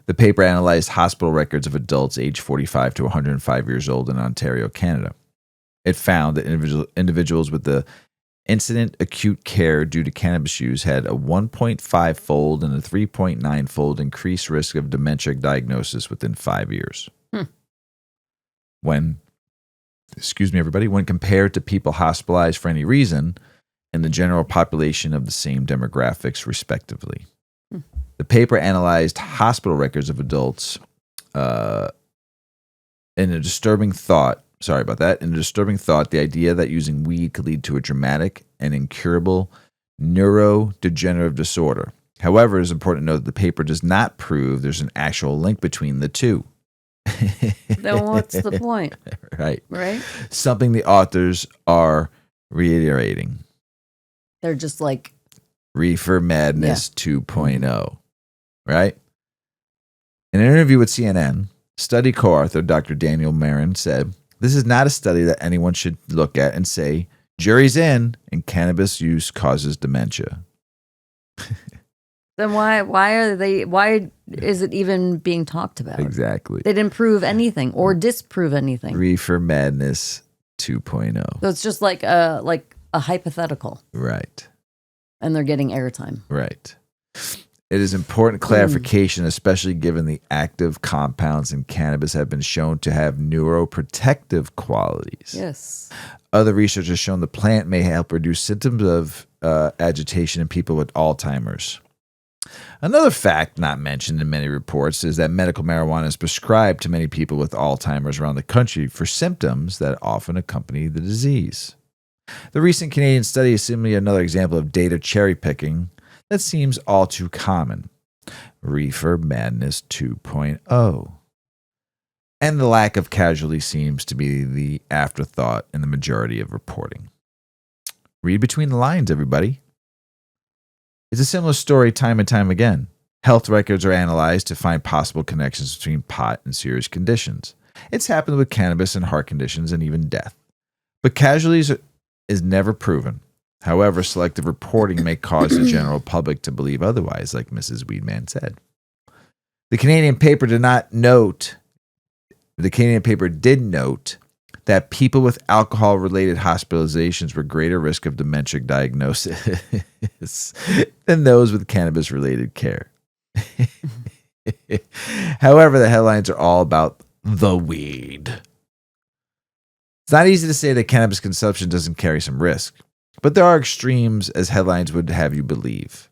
The paper analyzed hospital records of adults aged 45 to 105 years old in Ontario, Canada. It found that individuals with the Incident acute care due to cannabis use had a 1.5-fold and a 3.9-fold increased risk of dementia diagnosis within 5 years. When compared to people hospitalized for any reason and the general population of the same demographics, respectively. The paper analyzed hospital records of adults in a disturbing thought, the idea that using weed could lead to a dramatic and incurable neurodegenerative disorder. However, it is important to note that the paper does not prove there's an actual link between the two. Then what's the point? Right. Something the authors are reiterating. They're just like Reefer Madness 2.0. Right? In an interview with CNN, study co-author Dr. Daniel Marin said, "This is not a study that anyone should look at and say, jury's in, and cannabis use causes dementia." Then why is it even being talked about? Exactly. They didn't prove anything or disprove anything. Reefer Madness 2.0. So it's just like a hypothetical. Right. And they're getting airtime. Right. It is important clarification, especially given the active compounds in cannabis have been shown to have neuroprotective qualities. Yes. Other research has shown the plant may help reduce symptoms of agitation in people with Alzheimer's. Another fact not mentioned in many reports is that medical marijuana is prescribed to many people with Alzheimer's around the country for symptoms that often accompany the disease. The recent Canadian study is simply another example of data cherry picking that seems all too common. Reefer Madness 2.0. And the lack of casualty seems to be the afterthought in the majority of reporting. Read between the lines, everybody. It's a similar story time and time again. Health records are analyzed to find possible connections between pot and serious conditions. It's happened with cannabis and heart conditions and even death. But casualties is never proven. However, selective reporting may cause the general public to believe otherwise, like Mrs. Weedman said. The Canadian paper did note that people with alcohol-related hospitalizations were greater risk of dementia diagnosis than those with cannabis-related care. However, the headlines are all about the weed. It's not easy to say that cannabis consumption doesn't carry some risk, but there are extremes, as headlines would have you believe.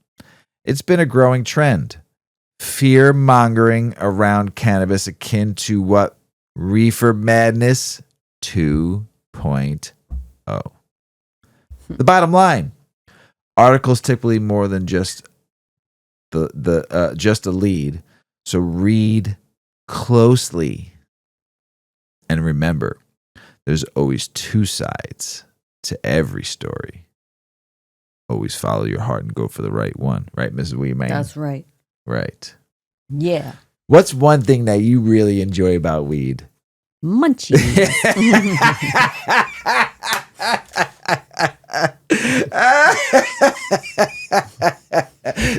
It's been a growing trend. Fear-mongering around cannabis akin to what? Reefer Madness 2.0. The bottom line, articles typically more than just just a lead, so read closely. And remember, there's always two sides to every story. Always follow your heart and go for the right one. Right, Mrs. Weedman? That's right. Right. Yeah. What's one thing that you really enjoy about weed? Munchies.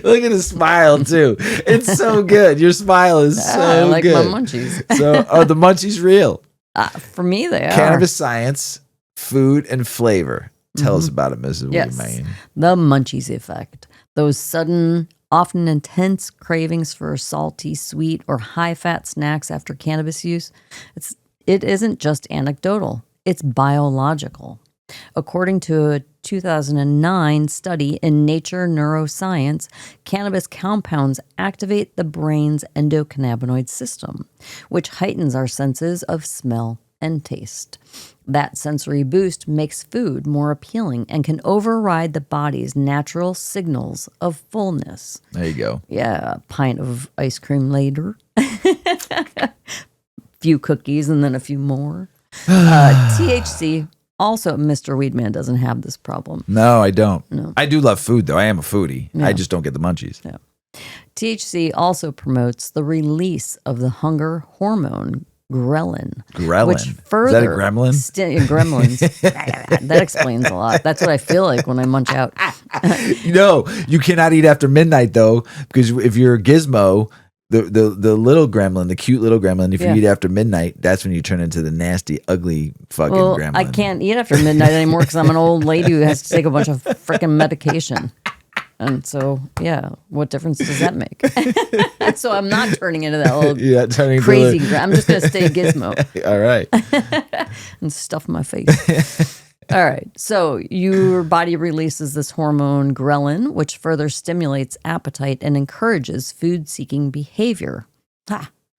Look at his smile too. It's so good. Your smile is so I like good. my munchies. So are the munchies real? For me, they are. Cannabis science, food, and flavor. Tell us about it, Mrs. Yes. Weedman. The munchies effect. Those sudden, often intense cravings for salty, sweet, or high-fat snacks after cannabis use. It isn't just anecdotal. It's biological. According to a 2009 study in Nature Neuroscience, cannabis compounds activate the brain's endocannabinoid system, which heightens our senses of smell and taste. That sensory boost makes food more appealing and can override the body's natural signals of fullness. There you go. Yeah, a pint of ice cream later. Few cookies and then a few more. THC. Also, Mr. Weedman doesn't have this problem. No, I don't. No. I do love food, though. I am a foodie. Yeah. I just don't get the munchies. Yeah. THC also promotes the release of the hunger hormone, ghrelin. Ghrelin? Which further Is that a gremlin? Gremlins. That explains a lot. That's what I feel like when I munch out. No, you cannot eat after midnight, though, because if you're a gizmo, the little gremlin, the cute little gremlin, if Yeah. you eat after midnight, that's when you turn into the nasty, ugly fucking Well, gremlin. I can't eat after midnight anymore because I'm an old lady who has to take a bunch of freaking medication. And so, yeah, what difference does that make? So I'm not turning into that little turning crazy. into I'm just going to stay Gizmo all right. and stuff my face. All right. So your body releases this hormone ghrelin, which further stimulates appetite and encourages food-seeking behavior.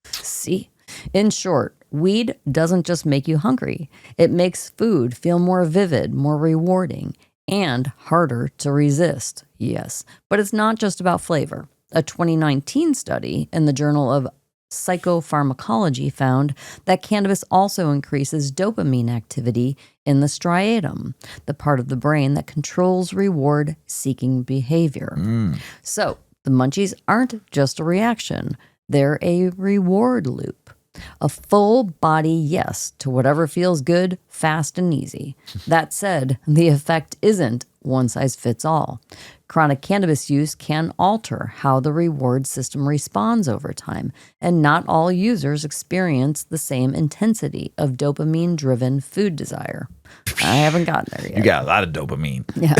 See? In short, weed doesn't just make you hungry. It makes food feel more vivid, more rewarding, and harder to resist. Yes. But it's not just about flavor. A 2019 study in the Journal of Psychopharmacology found that cannabis also increases dopamine activity in the striatum, the part of the brain that controls reward-seeking behavior. So the munchies aren't just a reaction. They're a reward loop. A full body yes to whatever feels good, fast, and easy. That said, the effect isn't one size fits all. Chronic cannabis use can alter how the reward system responds over time, and not all users experience the same intensity of dopamine-driven food desire. I haven't gotten there yet. You got a lot of dopamine. Yeah.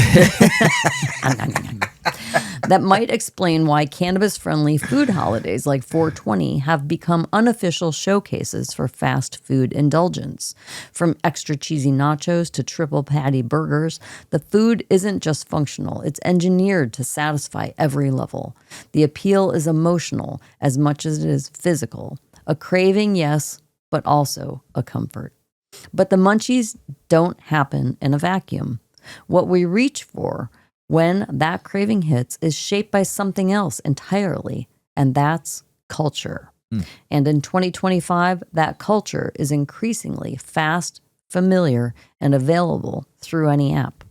That might explain why cannabis-friendly food holidays like 420 have become unofficial showcases for fast food indulgence. From extra cheesy nachos to triple patty burgers, the food isn't just functional, it's engineered to satisfy every level. The appeal is emotional as much as it is physical. A craving, yes, but also a comfort. But the munchies don't happen in a vacuum. What we reach for when that craving hits is shaped by something else entirely, and that's culture. And in 2025, that culture is increasingly fast, familiar, and available through any app.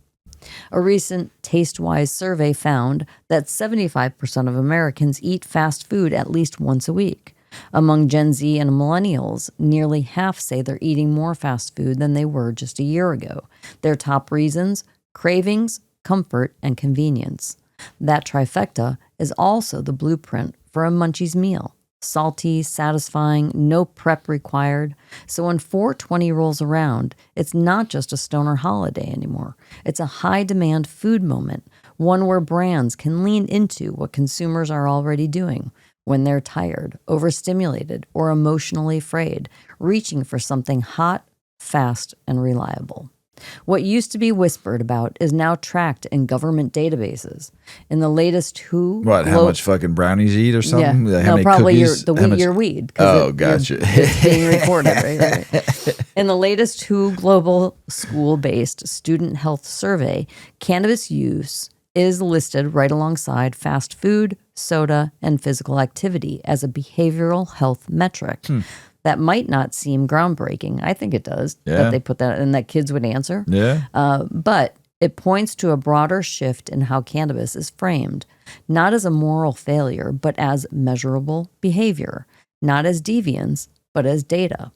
A recent TasteWise survey found that 75% of Americans eat fast food at least once a week. Among Gen Z and millennials, nearly half say they're eating more fast food than they were just a year ago. Their top reasons: cravings, comfort, and convenience. That trifecta is also the blueprint for a munchies meal. Salty, satisfying, no prep required. So when 420 rolls around, it's not just a stoner holiday anymore. It's a high-demand food moment, one where brands can lean into what consumers are already doing when they're tired, overstimulated, or emotionally frayed, reaching for something hot, fast, and reliable. What used to be whispered about is now tracked in government databases. In the latest WHO... How much fucking brownies you eat or something? Yeah. How many probably cookies? your weed. Oh, gotcha. It's being recorded, right? In the latest WHO Global School-Based Student Health Survey, cannabis use is listed right alongside fast food, soda, and physical activity as a behavioral health metric. That might not seem groundbreaking. I think it does, that they put that and that kids would answer. Yeah. But it points to a broader shift in how cannabis is framed, not as a moral failure, but as measurable behavior, not as deviance, but as data.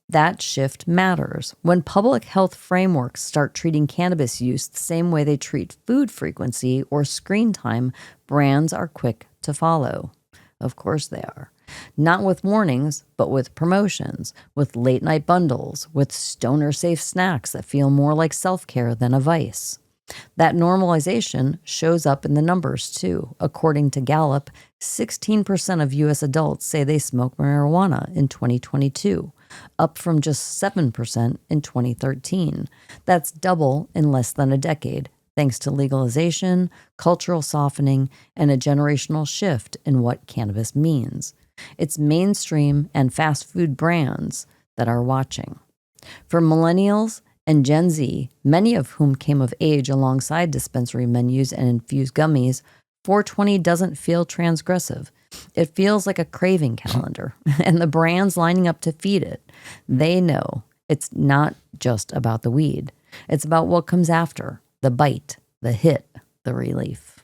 That shift matters. When public health frameworks start treating cannabis use the same way they treat food frequency or screen time, brands are quick to follow. Of course they are. Not with warnings, but with promotions, with late-night bundles, with stoner-safe snacks that feel more like self-care than a vice. That normalization shows up in the numbers, too. According to Gallup, 16% of U.S. adults say they smoke marijuana in 2022, up from just 7% in 2013. That's double in less than a decade, thanks to legalization, cultural softening, and a generational shift in what cannabis means. It's mainstream and fast food brands that are watching. For millennials and Gen Z, many of whom came of age alongside dispensary menus and infused gummies, 420 doesn't feel transgressive. It feels like a craving calendar, and the brands lining up to feed it, they know it's not just about the weed. It's about what comes after, the bite, the hit, the relief.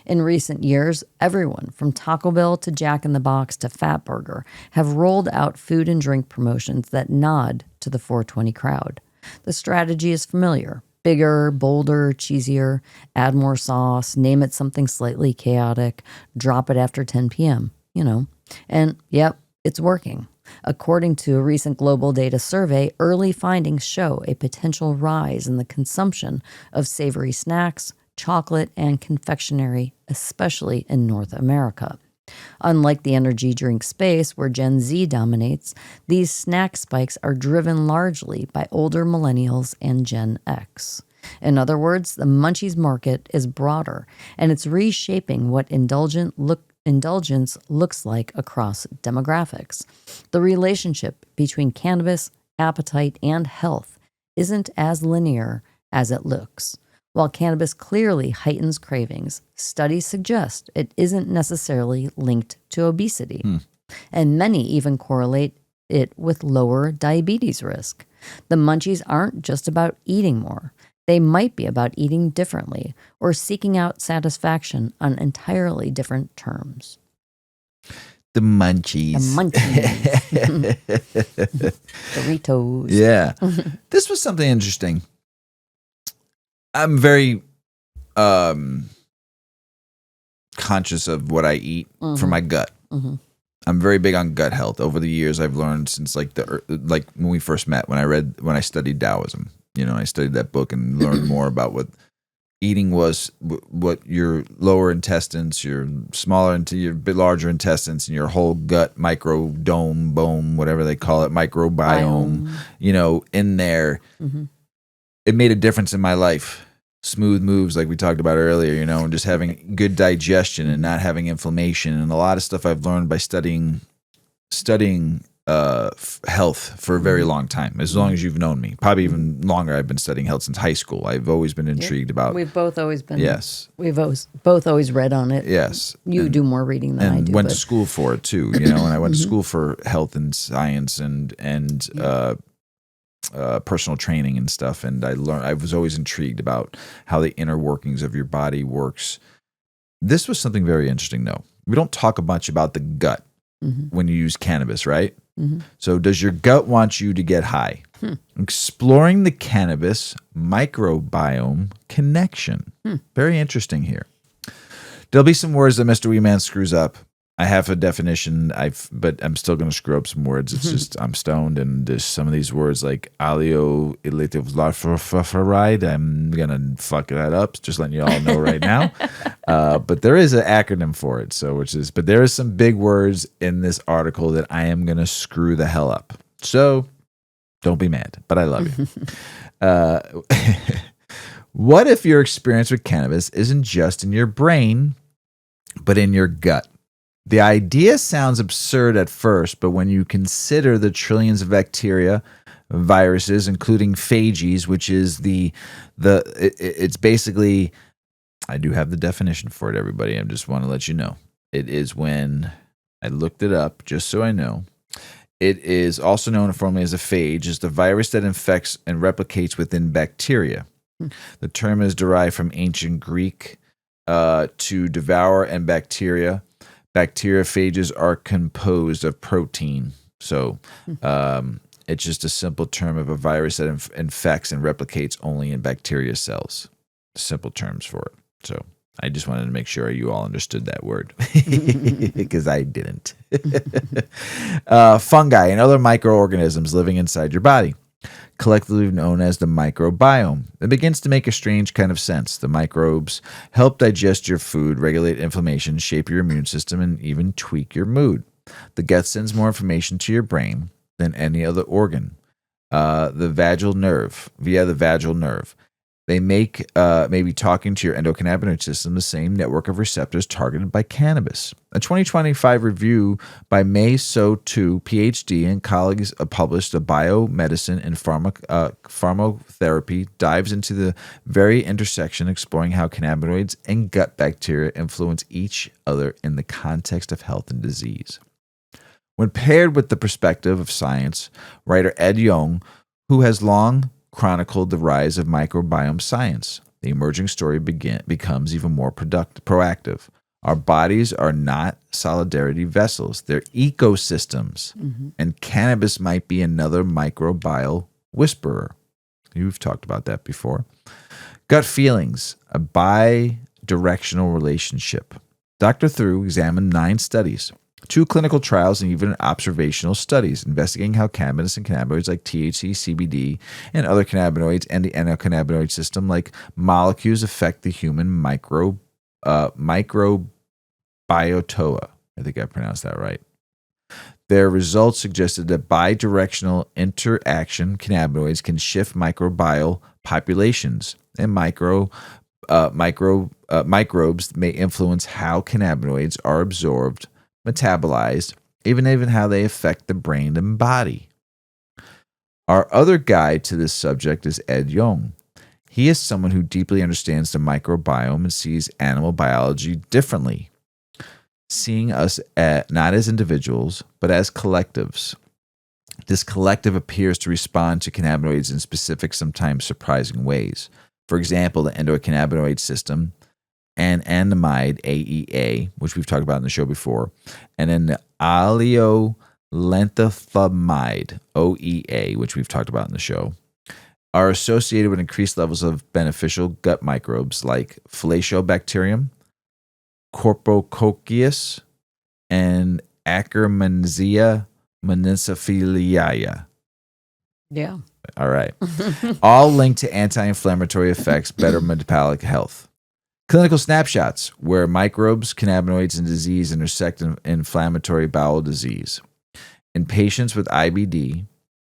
In recent years, everyone from Taco Bell to Jack in the Box to Fatburger have rolled out food and drink promotions that nod to the 420 crowd. The strategy is familiar. Bigger, bolder, cheesier, add more sauce, name it something slightly chaotic, drop it after 10 p.m. And yep, it's working. According to a recent global data survey, early findings show a potential rise in the consumption of savory snacks, chocolate, and confectionery, especially in North America. Unlike the energy drink space where Gen Z dominates, these snack spikes are driven largely by older millennials and Gen X. In other words, the munchies market is broader, and it's reshaping what indulgence looks like across demographics. The relationship between cannabis, appetite, and health isn't as linear as it looks. While cannabis clearly heightens cravings, studies suggest it isn't necessarily linked to obesity. And many even correlate it with lower diabetes risk. The munchies aren't just about eating more. They might be about eating differently or seeking out satisfaction on entirely different terms. The munchies. The munchies. Doritos. Yeah. This was something interesting. I'm very conscious of what I eat for my gut. I'm very big on gut health. Over the years, I've learned since like when we first met, when I studied Taoism. I studied that book and learned more about what eating was, what your lower intestines, your smaller into your bit larger intestines, and your whole gut bone, whatever they call it, microbiome. In there, it made a difference in my life. Smooth moves, like we talked about earlier, and just having good digestion and not having inflammation, and a lot of stuff I've learned by studying health for a very long time, as long as you've known me, probably even longer. I've been studying health since high school. I've always been intrigued about. We've both always been. Yes. We've both always read on it. Yes. You do more reading than I do. Went to school for it too. And I went to school for health and science and personal training and stuff. And I was always intrigued about how the inner workings of your body works. This was something very interesting, though. We don't talk much about the gut when you use cannabis, right? So does your gut want you to get high? Exploring the cannabis microbiome connection. Very interesting here. There'll be some words that Mr. Weedman screws up. I have a definition, but I'm still going to screw up some words. It's just I'm stoned, and there's some of these words like alioilitolafluoride. I'm going to fuck that up, just letting you all know right now. But there is an acronym for it, but there is some big words in this article that I am going to screw the hell up. So don't be mad, but I love you. What if your experience with cannabis isn't just in your brain, but in your gut? The idea sounds absurd at first, but when you consider the trillions of bacteria, viruses, including phages, which is it's basically, I do have the definition for it, everybody. I just want to let you know. It is when, I looked it up just so I know. It is also known formally as a phage, is the virus that infects and replicates within bacteria. The term is derived from ancient Greek to devour, and bacteria. Bacteriophages are composed of protein. So it's just a simple term of a virus that infects and replicates only in bacteria cells. Simple terms for it. So I just wanted to make sure you all understood that word because I didn't. Fungi and other microorganisms living inside your body, collectively known as the microbiome. It begins to make a strange kind of sense. The microbes help digest your food, regulate inflammation, shape your immune system, and even tweak your mood. The gut sends more information to your brain than any other organ. Via the vagal nerve. They make maybe talking to your endocannabinoid system the same network of receptors targeted by cannabis. A 2025 review by Mei So Tu, PhD, and colleagues published a biomedicine and pharmacotherapy dives into the very intersection, exploring how cannabinoids and gut bacteria influence each other in the context of health and disease. When paired with the perspective of science, writer Ed Yong, who has long chronicled the rise of microbiome science, the emerging story becomes even more proactive. Our bodies are not solidarity vessels. They're ecosystems. And cannabis might be another microbial whisperer. You've talked about that before. Gut feelings, a bi-directional relationship. Dr. Thru examined 9 studies 2 clinical trials and even observational studies investigating how cannabis and cannabinoids like THC, CBD, and other cannabinoids and the endocannabinoid system like molecules affect the human microbiota. I think I pronounced that right. Their results suggested that bidirectional interaction cannabinoids can shift microbial populations, and microbes may influence how cannabinoids are absorbed, metabolized, even how they affect the brain and body. Our other guide to this subject is Ed Yong. He is someone who deeply understands the microbiome and sees animal biology differently, seeing us not as individuals, but as collectives. This collective appears to respond to cannabinoids in specific, sometimes surprising ways. For example, the endocannabinoid system, anandamide, AEA, which we've talked about in the show before, and then the oleolenthophamide, OEA, which we've talked about in the show, are associated with increased levels of beneficial gut microbes like Fallaciobacterium, Corpococcus, and Akkermansia municipaliae. Yeah. All right. All linked to anti-inflammatory effects, better metabolic health. Clinical snapshots where microbes, cannabinoids, and disease intersect in inflammatory bowel disease. In patients with IBD,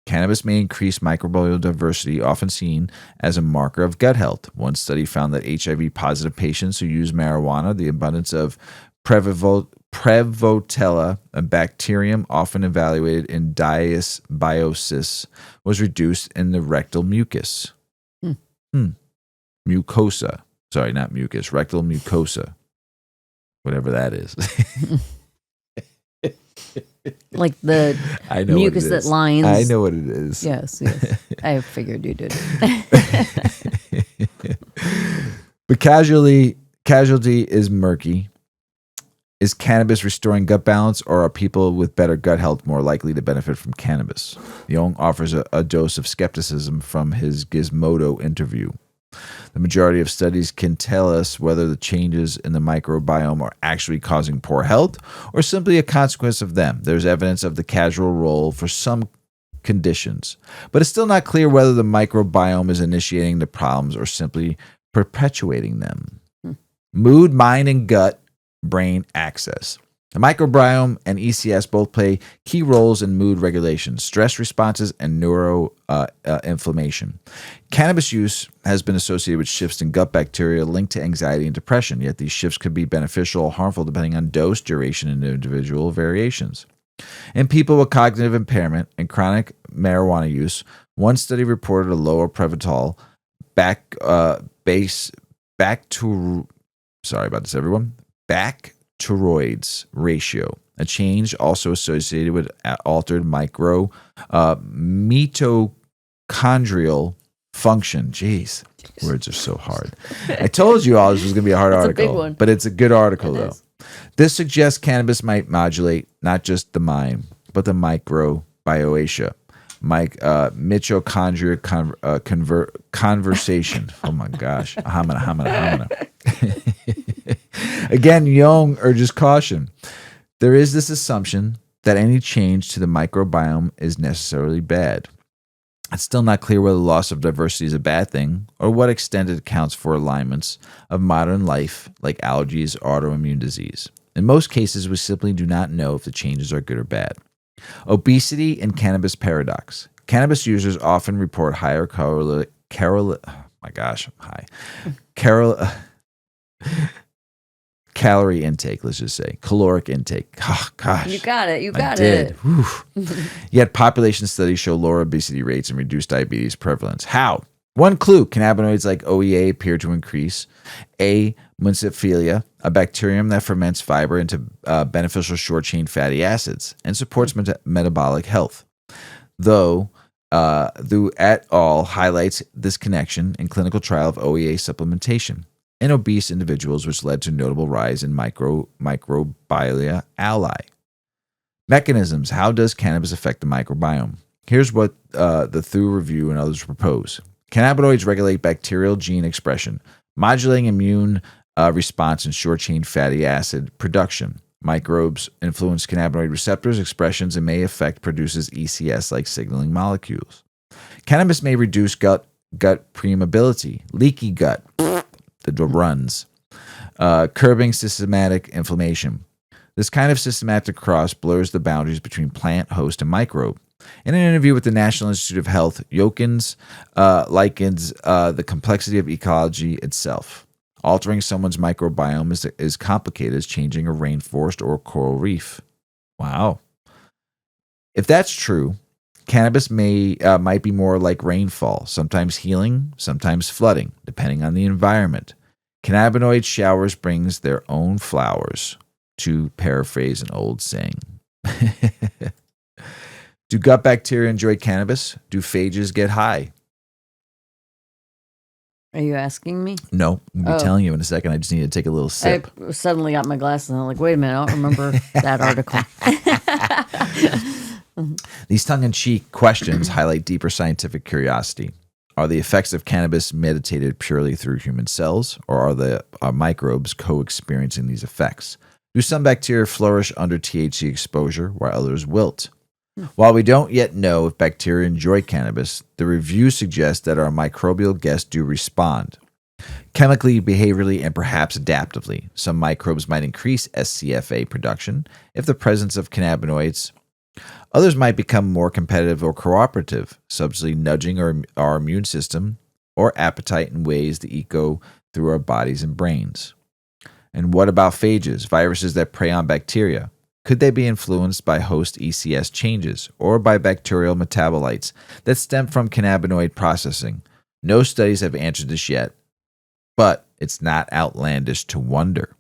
cannabis may increase microbial diversity, often seen as a marker of gut health. One study found that HIV-positive patients who use marijuana, the abundance of Prevotella, a bacterium often evaluated in dysbiosis, was reduced in the rectal mucus. Mucosa. Sorry, not mucus. Rectal mucosa. Whatever that is. Like the mucus that lines. I know what it is. Yes. I figured you did. But casualty is murky. Is cannabis restoring gut balance, or are people with better gut health more likely to benefit from cannabis? Young offers a dose of skepticism from his Gizmodo interview. The majority of studies can tell us whether the changes in the microbiome are actually causing poor health or simply a consequence of them. There's evidence of the causal role for some conditions, but it's still not clear whether the microbiome is initiating the problems or simply perpetuating them. Mood, mind, and gut brain axis. The microbiome and ECS both play key roles in mood regulation, stress responses, and neuroinflammation. Cannabis use has been associated with shifts in gut bacteria linked to anxiety and depression, yet these shifts could be beneficial or harmful depending on dose, duration, and individual variations. In people with cognitive impairment and chronic marijuana use, one study reported a lower Prevotol bacteroids ratio, a change also associated with altered mitochondrial function. Jeez, words are so hard. I told you all this was going to be a hard article, a big one. But it's a good article though. This suggests cannabis might modulate not just the mind, but the microbiota. Mitochondria conversation. Oh my gosh. Hamana. Again, Young urges caution. There is this assumption that any change to the microbiome is necessarily bad. It's still not clear whether loss of diversity is a bad thing or what extent it accounts for alignments of modern life like allergies or autoimmune disease. In most cases, we simply do not know if the changes are good or bad. Obesity and cannabis paradox. Cannabis users often report higher calorie intake, let's just say. Caloric intake. Oh, gosh. You got it. I did. Yet population studies show lower obesity rates and reduced diabetes prevalence. How? One clue, cannabinoids like OEA appear to increase municiphilia, a bacterium that ferments fiber into beneficial short-chain fatty acids and supports metabolic health. Though et al. Highlights this connection in clinical trial of OEA supplementation in obese individuals, which led to notable rise in microbiota ally. Mechanisms. How does cannabis affect the microbiome? Here's what the Thu Review and others propose. Cannabinoids regulate bacterial gene expression, modulating immune response and short-chain fatty acid production. Microbes influence cannabinoid receptors, expressions, and may affect produces ECS-like signaling molecules. Cannabis may reduce gut permeability, leaky gut, the runs, curbing systematic inflammation. This kind of systematic cross blurs the boundaries between plant, host, and microbe. In an interview with the National Institute of Health, Jokins likens the complexity of ecology itself. Altering someone's microbiome is complicated as changing a rainforest or a coral reef. Wow. If that's true, cannabis might be more like rainfall, sometimes healing, sometimes flooding, depending on the environment. Cannabinoid showers brings their own flowers, to paraphrase an old saying. Do gut bacteria enjoy cannabis? Do phages get high? Are you asking me? No, I'll be telling you in a second. I just need to take a little sip. I suddenly got my glasses and I'm like, wait a minute, I don't remember that article. These tongue-in-cheek questions highlight deeper scientific curiosity. Are the effects of cannabis meditated purely through human cells, or are microbes co-experiencing these effects? Do some bacteria flourish under THC exposure while others wilt? While we don't yet know if bacteria enjoy cannabis, the review suggests that our microbial guests do respond. Chemically, behaviorally, and perhaps adaptively, some microbes might increase SCFA production if the presence of cannabinoids. Others might become more competitive or cooperative, subtly nudging our immune system or appetite in ways that echo through our bodies and brains. And what about phages, viruses that prey on bacteria? Could they be influenced by host ECS changes or by bacterial metabolites that stem from cannabinoid processing? No studies have answered this yet, but it's not outlandish to wonder.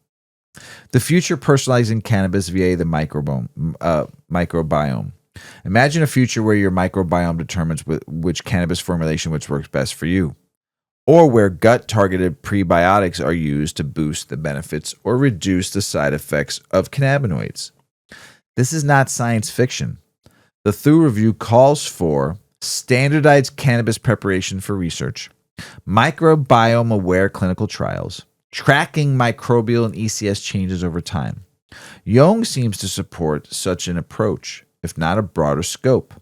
The future personalizing cannabis via the microbiome. Imagine a future where your microbiome determines which cannabis formulation works best for you, or where gut-targeted prebiotics are used to boost the benefits or reduce the side effects of cannabinoids. This is not science fiction. The Thu Review calls for standardized cannabis preparation for research, microbiome-aware clinical trials, tracking microbial and ECS changes over time. Jung seems to support such an approach, if not a broader scope.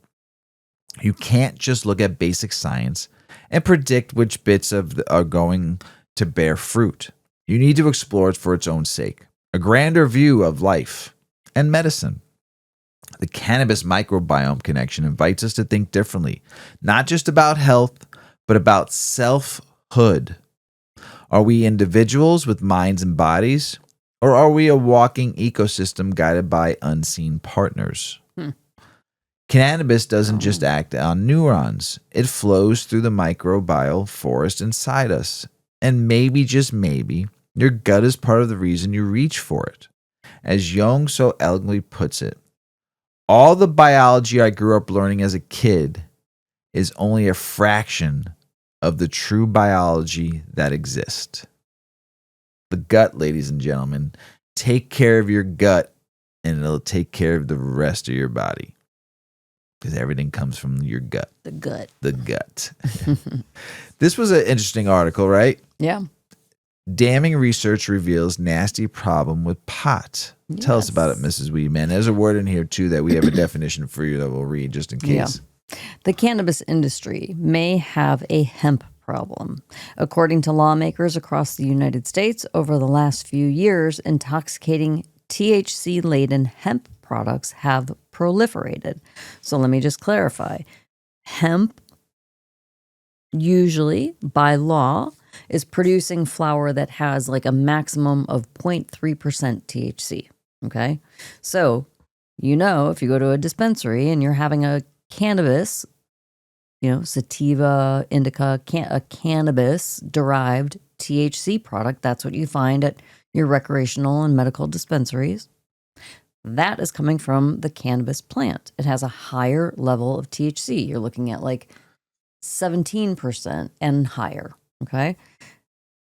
You can't just look at basic science and predict which bits are going to bear fruit. You need to explore it for its own sake, a grander view of life and medicine. The cannabis microbiome connection invites us to think differently, not just about health, but about selfhood. Are we individuals with minds and bodies, or are we a walking ecosystem guided by unseen partners? Cannabis doesn't just act on neurons. It flows through the microbial forest inside us. And maybe, just maybe, your gut is part of the reason you reach for it. As Jung so elegantly puts it, all the biology I grew up learning as a kid is only a fraction of the true biology that exists. The gut, ladies and gentlemen. Take care of your gut, and it'll take care of the rest of your body. Because everything comes from your gut. The gut. The gut. This was an interesting article, right? Yeah. Damning research reveals nasty problem with pot. Yes. Tell us about it, Mrs. Weedman. There's a word in here, too, that we have a definition for you that we'll read just in case. Yeah. The cannabis industry may have a hemp problem. According to lawmakers across the United States, over the last few years, intoxicating THC-laden hemp products have proliferated. So let me just clarify. Hemp, usually by law, is producing flower that has like a maximum of 0.3% THC. Okay? So, if you go to a dispensary and you're having a cannabis, sativa, indica, a cannabis-derived THC product, that's what you find at your recreational and medical dispensaries. That is coming from the cannabis plant. It has a higher level of THC. You're looking at like 17% and higher, okay?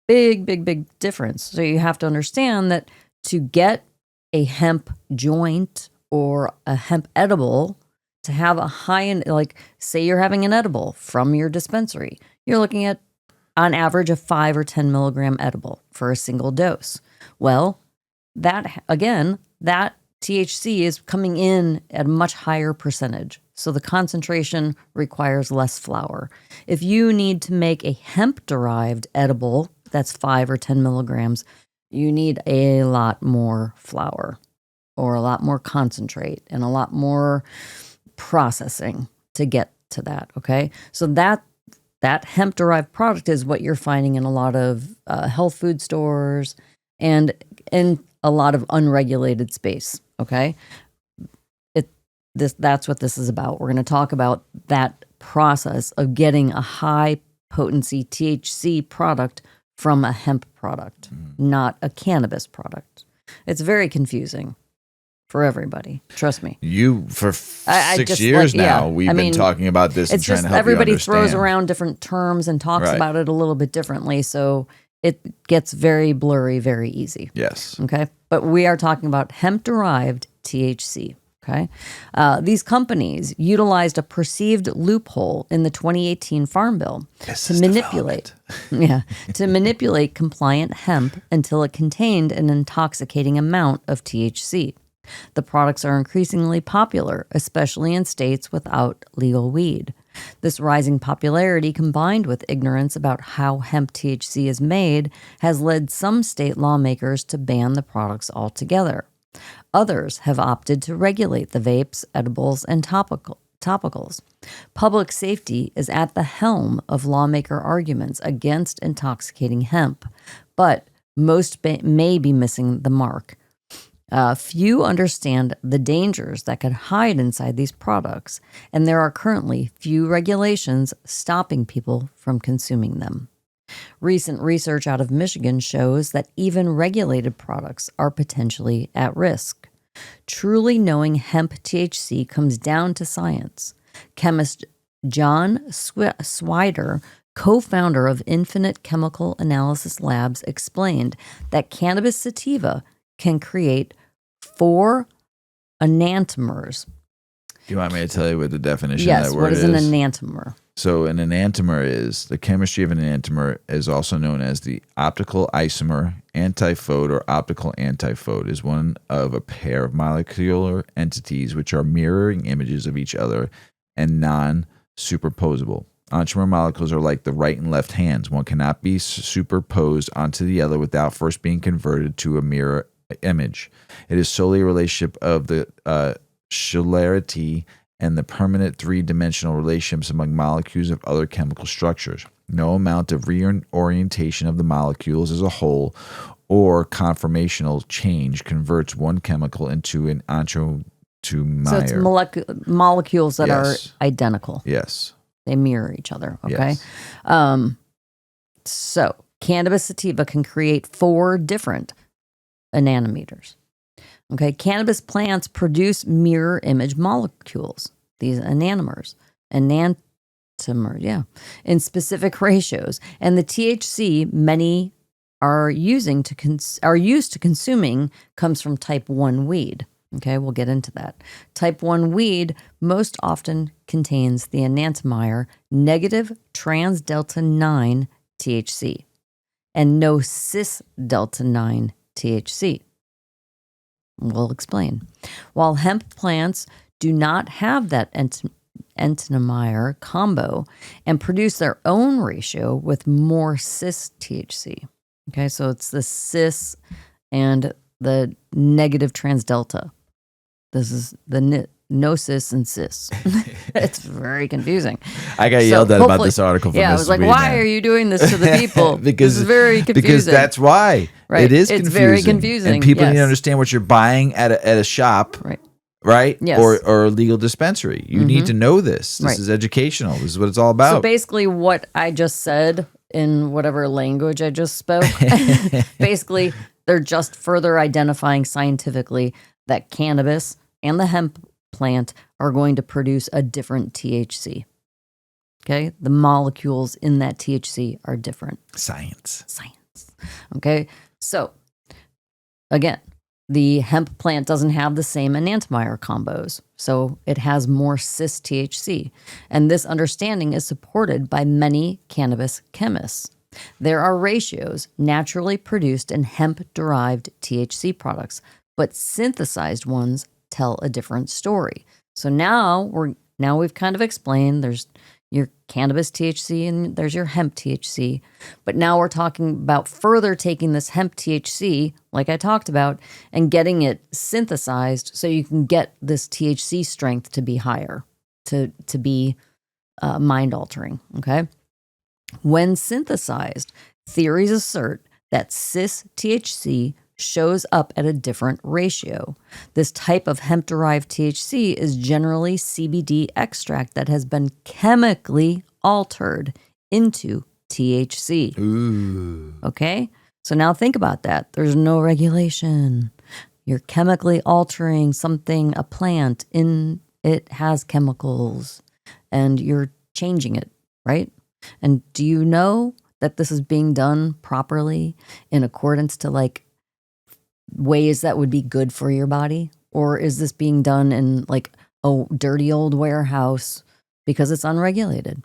Big difference. So you have to understand that to get a hemp joint or a hemp edible, to have a high, say you're having an edible from your dispensary, you're looking at on average a 5 or 10 milligram edible for a single dose. Well, that, again, that THC is coming in at a much higher percentage. So the concentration requires less flour. If you need to make a hemp-derived edible, that's 5 or 10 milligrams, you need a lot more flour or a lot more concentrate and a lot more processing to get to that, okay? So that hemp-derived product is what you're finding in a lot of health food stores and in a lot of unregulated space, okay? That's what this is about. We're going to talk about that process of getting a high-potency THC product from a hemp product, not a cannabis product. It's very confusing for everybody. Trust me. For 6 years now, we've been talking about this and trying to help everybody you understand. throws around different terms and talks about it a little bit differently, so it gets very blurry very easy. Yes. Okay? But we are talking about hemp-derived THC. Okay. These companies utilized a perceived loophole in the 2018 Farm Bill to manipulate compliant hemp until it contained an intoxicating amount of THC. The products are increasingly popular, especially in states without legal weed. This rising popularity, combined with ignorance about how hemp THC is made, has led some state lawmakers to ban the products altogether. Others have opted to regulate the vapes, edibles, and topicals. Public safety is at the helm of lawmaker arguments against intoxicating hemp, but most may be missing the mark. Few understand the dangers that could hide inside these products, and there are currently few regulations stopping people from consuming them. Recent research out of Michigan shows that even regulated products are potentially at risk. Truly knowing hemp THC comes down to science. Chemist John Swider, co-founder of Infinite Chemical Analysis Labs, explained that cannabis sativa can create 4 enantiomers. Do you want me to tell you what the definition yes, of that word is? Yes, what is an enantiomer? So an enantiomer is, the chemistry of an enantiomer is also known as the optical isomer. Antiphode or optical antiphode is one of a pair of molecular entities which are mirroring images of each other and non-superposable. Enantiomer molecules are like the right and left hands. One cannot be superposed onto the other without first being converted to a mirror image. It is solely a relationship of the similarity and the permanent three-dimensional relationships among molecules of other chemical structures. No amount of reorientation of the molecules as a whole or conformational change converts one chemical into an enantiomer. So it's molecules that are identical. Yes. They mirror each other, okay? Yes. So cannabis sativa can create 4 different nanometers. Okay, cannabis plants produce mirror image molecules, these enantiomers, in specific ratios. And the THC many are used to consuming comes from type 1 weed. Okay, we'll get into that. Type 1 weed most often contains the enantiomer negative trans delta 9 THC and no cis delta 9 THC. We'll explain. While hemp plants do not have that enantiomer combo and produce their own ratio with more cis THC. Okay, so it's the cis and the negative trans delta. This is the no cis and cis. It's very confusing. I got yelled at about this article from I was like, why are you doing this to the people? Because this is very confusing. Because that's why. Right. It is confusing. It's very confusing. And people need to understand what you're buying at a shop. Right. Right? Yes. Or a legal dispensary. You need to know this. This is educational. This is what it's all about. So basically what I just said in whatever language I just spoke, basically they're just further identifying scientifically that cannabis and the hemp plant are going to produce a different THC. Okay? The molecules in that THC are different. Science. Okay? So, again, the hemp plant doesn't have the same enantiomer combos, so it has more cis THC. And this understanding is supported by many cannabis chemists. There are ratios naturally produced in hemp-derived THC products, but synthesized ones tell a different story. So now we've kind of explained there's your cannabis THC and there's your hemp THC. But now we're talking about further taking this hemp THC, like I talked about, and getting it synthesized so you can get this THC strength to be higher, to be mind altering. Okay. When synthesized, theories assert that cis THC shows up at a different ratio. This type of hemp-derived THC is generally CBD extract that has been chemically altered into THC. Ooh. Okay? So now think about that. There's no regulation. You're chemically altering something, a plant, it has chemicals, and you're changing it, right? And do you know that this is being done properly in accordance to like ways that would be good for your body? Or is this being done in like a dirty old warehouse because it's unregulated?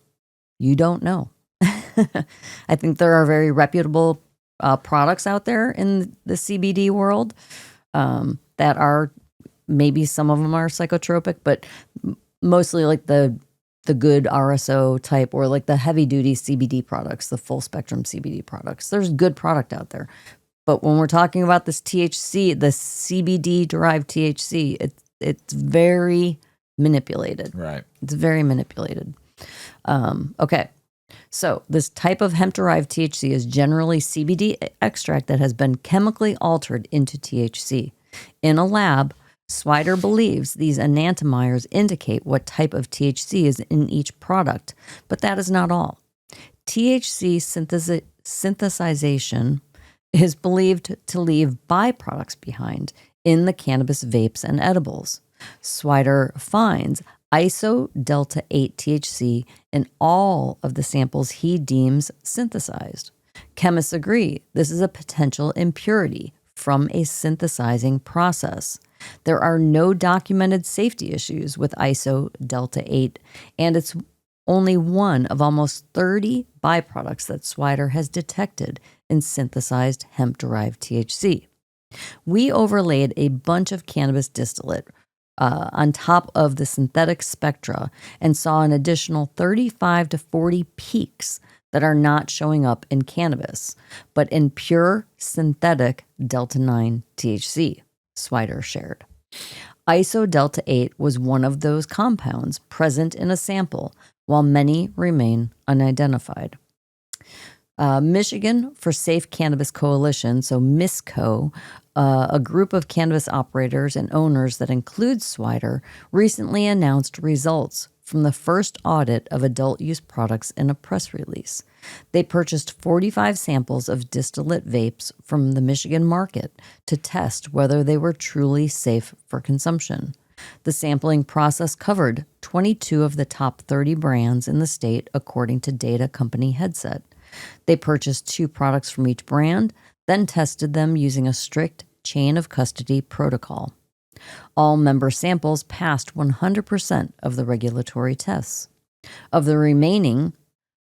You don't know. I think there are very reputable products out there in the CBD world that are, maybe some of them are psychotropic, but mostly like the good RSO type, or like the heavy duty CBD products, the full spectrum CBD products. There's good product out there. But when we're talking about this THC, the CBD derived THC, it's very manipulated. Right. It's very manipulated. Okay. So this type of hemp derived THC is generally CBD extract that has been chemically altered into THC. In a lab, Swider believes these enantiomers indicate what type of THC is in each product, but that is not all. THC synthesization is believed to leave byproducts behind in the cannabis vapes and edibles. Swider finds iso-delta 8 THC in all of the samples he deems synthesized. Chemists agree this is a potential impurity from a synthesizing process. There are no documented safety issues with iso-delta 8, and it's only one of almost 30 byproducts that Swider has detected in synthesized hemp-derived THC. We overlaid a bunch of cannabis distillate on top of the synthetic spectra and saw an additional 35 to 40 peaks that are not showing up in cannabis, but in pure synthetic delta-9 THC, Swider shared. Iso-delta 8 was one of those compounds present in a sample, while many remain unidentified. Michigan for Safe Cannabis Coalition, so MISCO, a group of cannabis operators and owners that includes Swider, recently announced results from the first audit of adult use products in a press release. They purchased 45 samples of distillate vapes from the Michigan market to test whether they were truly safe for consumption. The sampling process covered 22 of the top 30 brands in the state, according to data company Headset. They purchased 2 products from each brand, then tested them using a strict chain of custody protocol. All member samples passed 100% of the regulatory tests. Of the remaining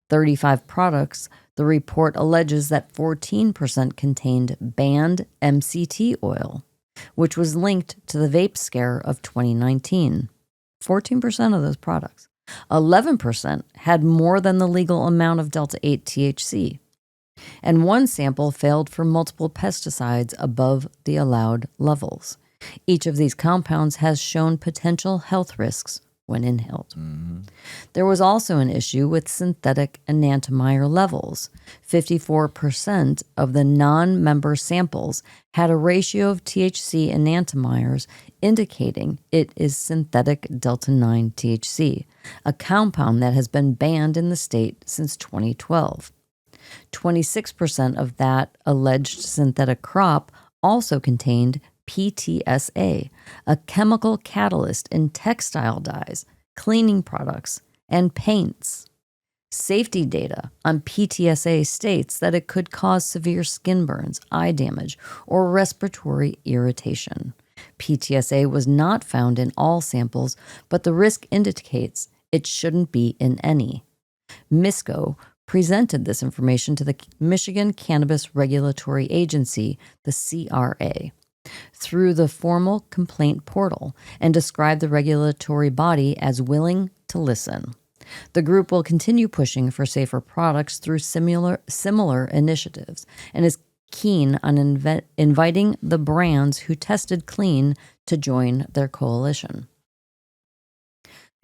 35 products, the report alleges that 14% contained banned MCT oil, which was linked to the vape scare of 2019. 14% of those products. 11% had more than the legal amount of delta-8 THC. And one sample failed for multiple pesticides above the allowed levels. Each of these compounds has shown potential health risks when inhaled. Mm-hmm. There was also an issue with synthetic enantiomer levels. 54% of the non-member samples had a ratio of THC enantiomers indicating it is synthetic delta-9 THC, a compound that has been banned in the state since 2012. 26% of that alleged synthetic crop also contained PTSA, a chemical catalyst in textile dyes, cleaning products, and paints. Safety data on PTSA states that it could cause severe skin burns, eye damage, or respiratory irritation. PTSA was not found in all samples, but the risk indicates it shouldn't be in any. MISCO presented this information to the Michigan Cannabis Regulatory Agency, the CRA. through the formal complaint portal and described the regulatory body as willing to listen. The group will continue pushing for safer products through similar initiatives and is keen on inviting the brands who tested clean to join their coalition.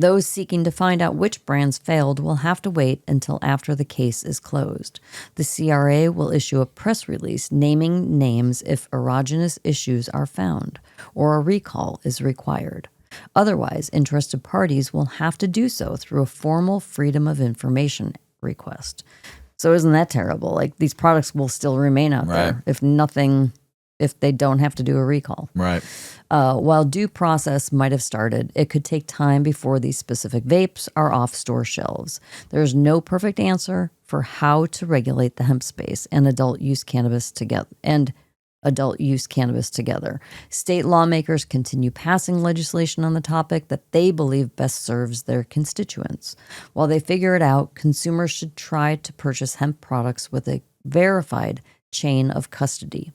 Those seeking to find out which brands failed will have to wait until after the case is closed. The CRA will issue a press release naming names if erogenous issues are found or a recall is required. Otherwise, interested parties will have to do so through a formal Freedom of Information request. So isn't that terrible? Like, these products will still remain out there if they don't have to do a recall. Right. While due process might have started, it could take time before these specific vapes are off store shelves. There's no perfect answer for how to regulate the hemp space and adult use cannabis together. State lawmakers continue passing legislation on the topic that they believe best serves their constituents. While they figure it out, consumers should try to purchase hemp products with a verified chain of custody.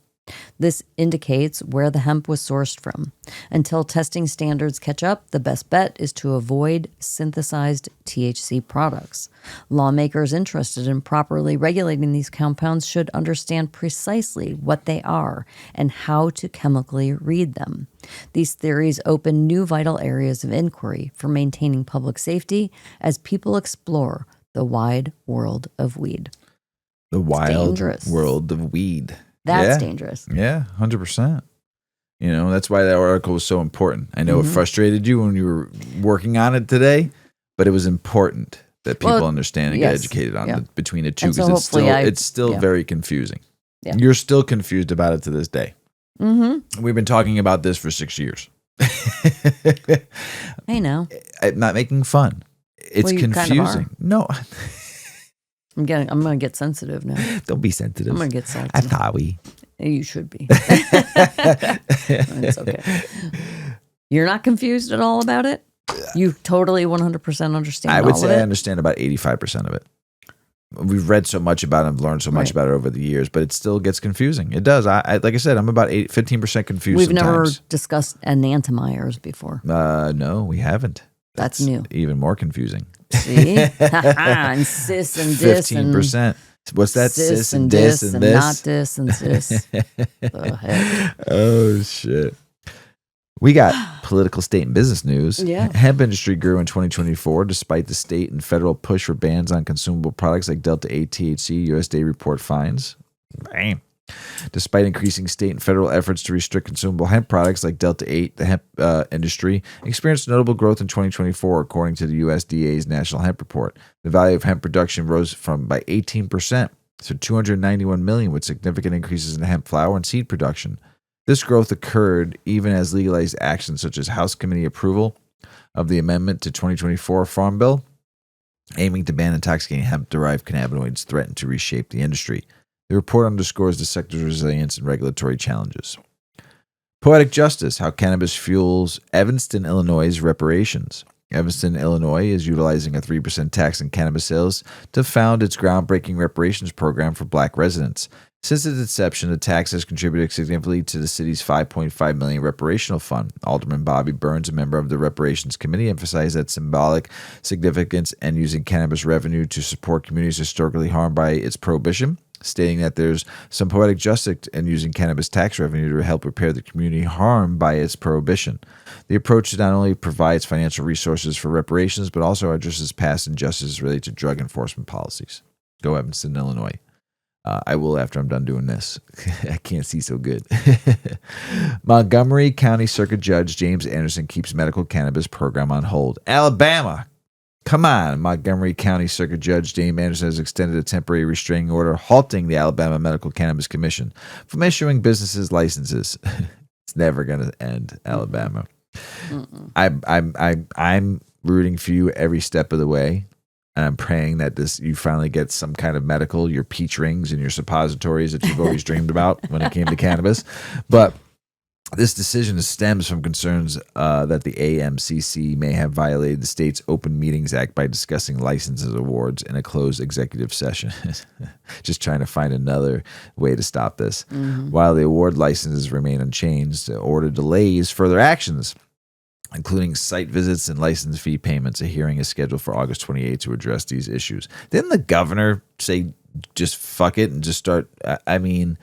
This indicates where the hemp was sourced from. Until testing standards catch up, the best bet is to avoid synthesized THC products. Lawmakers interested in properly regulating these compounds should understand precisely what they are and how to chemically read them. These theories open new vital areas of inquiry for maintaining public safety as people explore the wide world of weed. The wild world of weed. That's dangerous. Yeah, 100%. You know, that's why that article was so important. I know it frustrated you when you were working on it today, but it was important that people understand and get educated on between the two, because it's still very confusing. Yeah. You're still confused about it to this day. Mm-hmm. We've been talking about this for 6 years. I know. I'm not making fun. It's confusing. Kind of no. I'm going to get sensitive now. Don't be sensitive. I'm going to get salty. I thought we. You should be. It's okay. You're not confused at all about it? You totally 100% understand I would say I understand about 85% of it. We've read so much about it and learned so much about it over the years, but it still gets confusing. It does. I like I said, I'm about 15% confused We've sometimes. never discussed enantiomers before. No, we haven't. That's new. Even more confusing. See? And cis and dis 15%. What's that? Cis and dis and this? Not dis and cis. Oh, shit. We got political, state, and business news. Yeah. Hemp industry grew in 2024 despite the state and federal push for bans on consumable products like Delta-8 THC, USDA report finds. Bam. Despite increasing state and federal efforts to restrict consumable hemp products like Delta-8, the hemp industry experienced notable growth in 2024, according to the USDA's National Hemp Report. The value of hemp production rose by 18% to $291 million, with significant increases in hemp flower and seed production. This growth occurred even as legalized actions such as House Committee approval of the amendment to 2024 Farm Bill, aiming to ban intoxicating hemp-derived cannabinoids, threatened to reshape the industry. The report underscores the sector's resilience and regulatory challenges. Poetic justice: how cannabis fuels Evanston, Illinois' reparations. Evanston, Illinois is utilizing a 3% tax on cannabis sales to found its groundbreaking reparations program for Black residents. Since its inception, the tax has contributed significantly to the city's $5.5 million reparational fund. Alderman Bobby Burns, a member of the Reparations Committee, emphasized that symbolic significance and using cannabis revenue to support communities historically harmed by its prohibition, stating that there's some poetic justice in using cannabis tax revenue to help repair the community harmed by its prohibition. The approach not only provides financial resources for reparations, but also addresses past injustices related to drug enforcement policies. Go Evanston, Illinois. I will after I'm done doing this. I can't see so good. Montgomery County Circuit Judge James Anderson keeps medical cannabis program on hold. Alabama. Come on. Montgomery County Circuit Judge James Anderson has extended a temporary restraining order halting the Alabama Medical Cannabis Commission from issuing businesses licenses. It's never going to end, Alabama. I'm rooting for you every step of the way. And I'm praying that you finally get some kind of medical, your peach rings and your suppositories that you've always dreamed about when it came to cannabis. But This decision stems from concerns that the AMCC may have violated the state's Open Meetings Act by discussing licenses awards in a closed executive session. Just trying to find another way to stop this. While the award licenses remain unchanged, the order delays further actions, including site visits and license fee payments. A hearing is scheduled for August 28th to address these issues. Didn't the governor say, just fuck it and just start? I mean,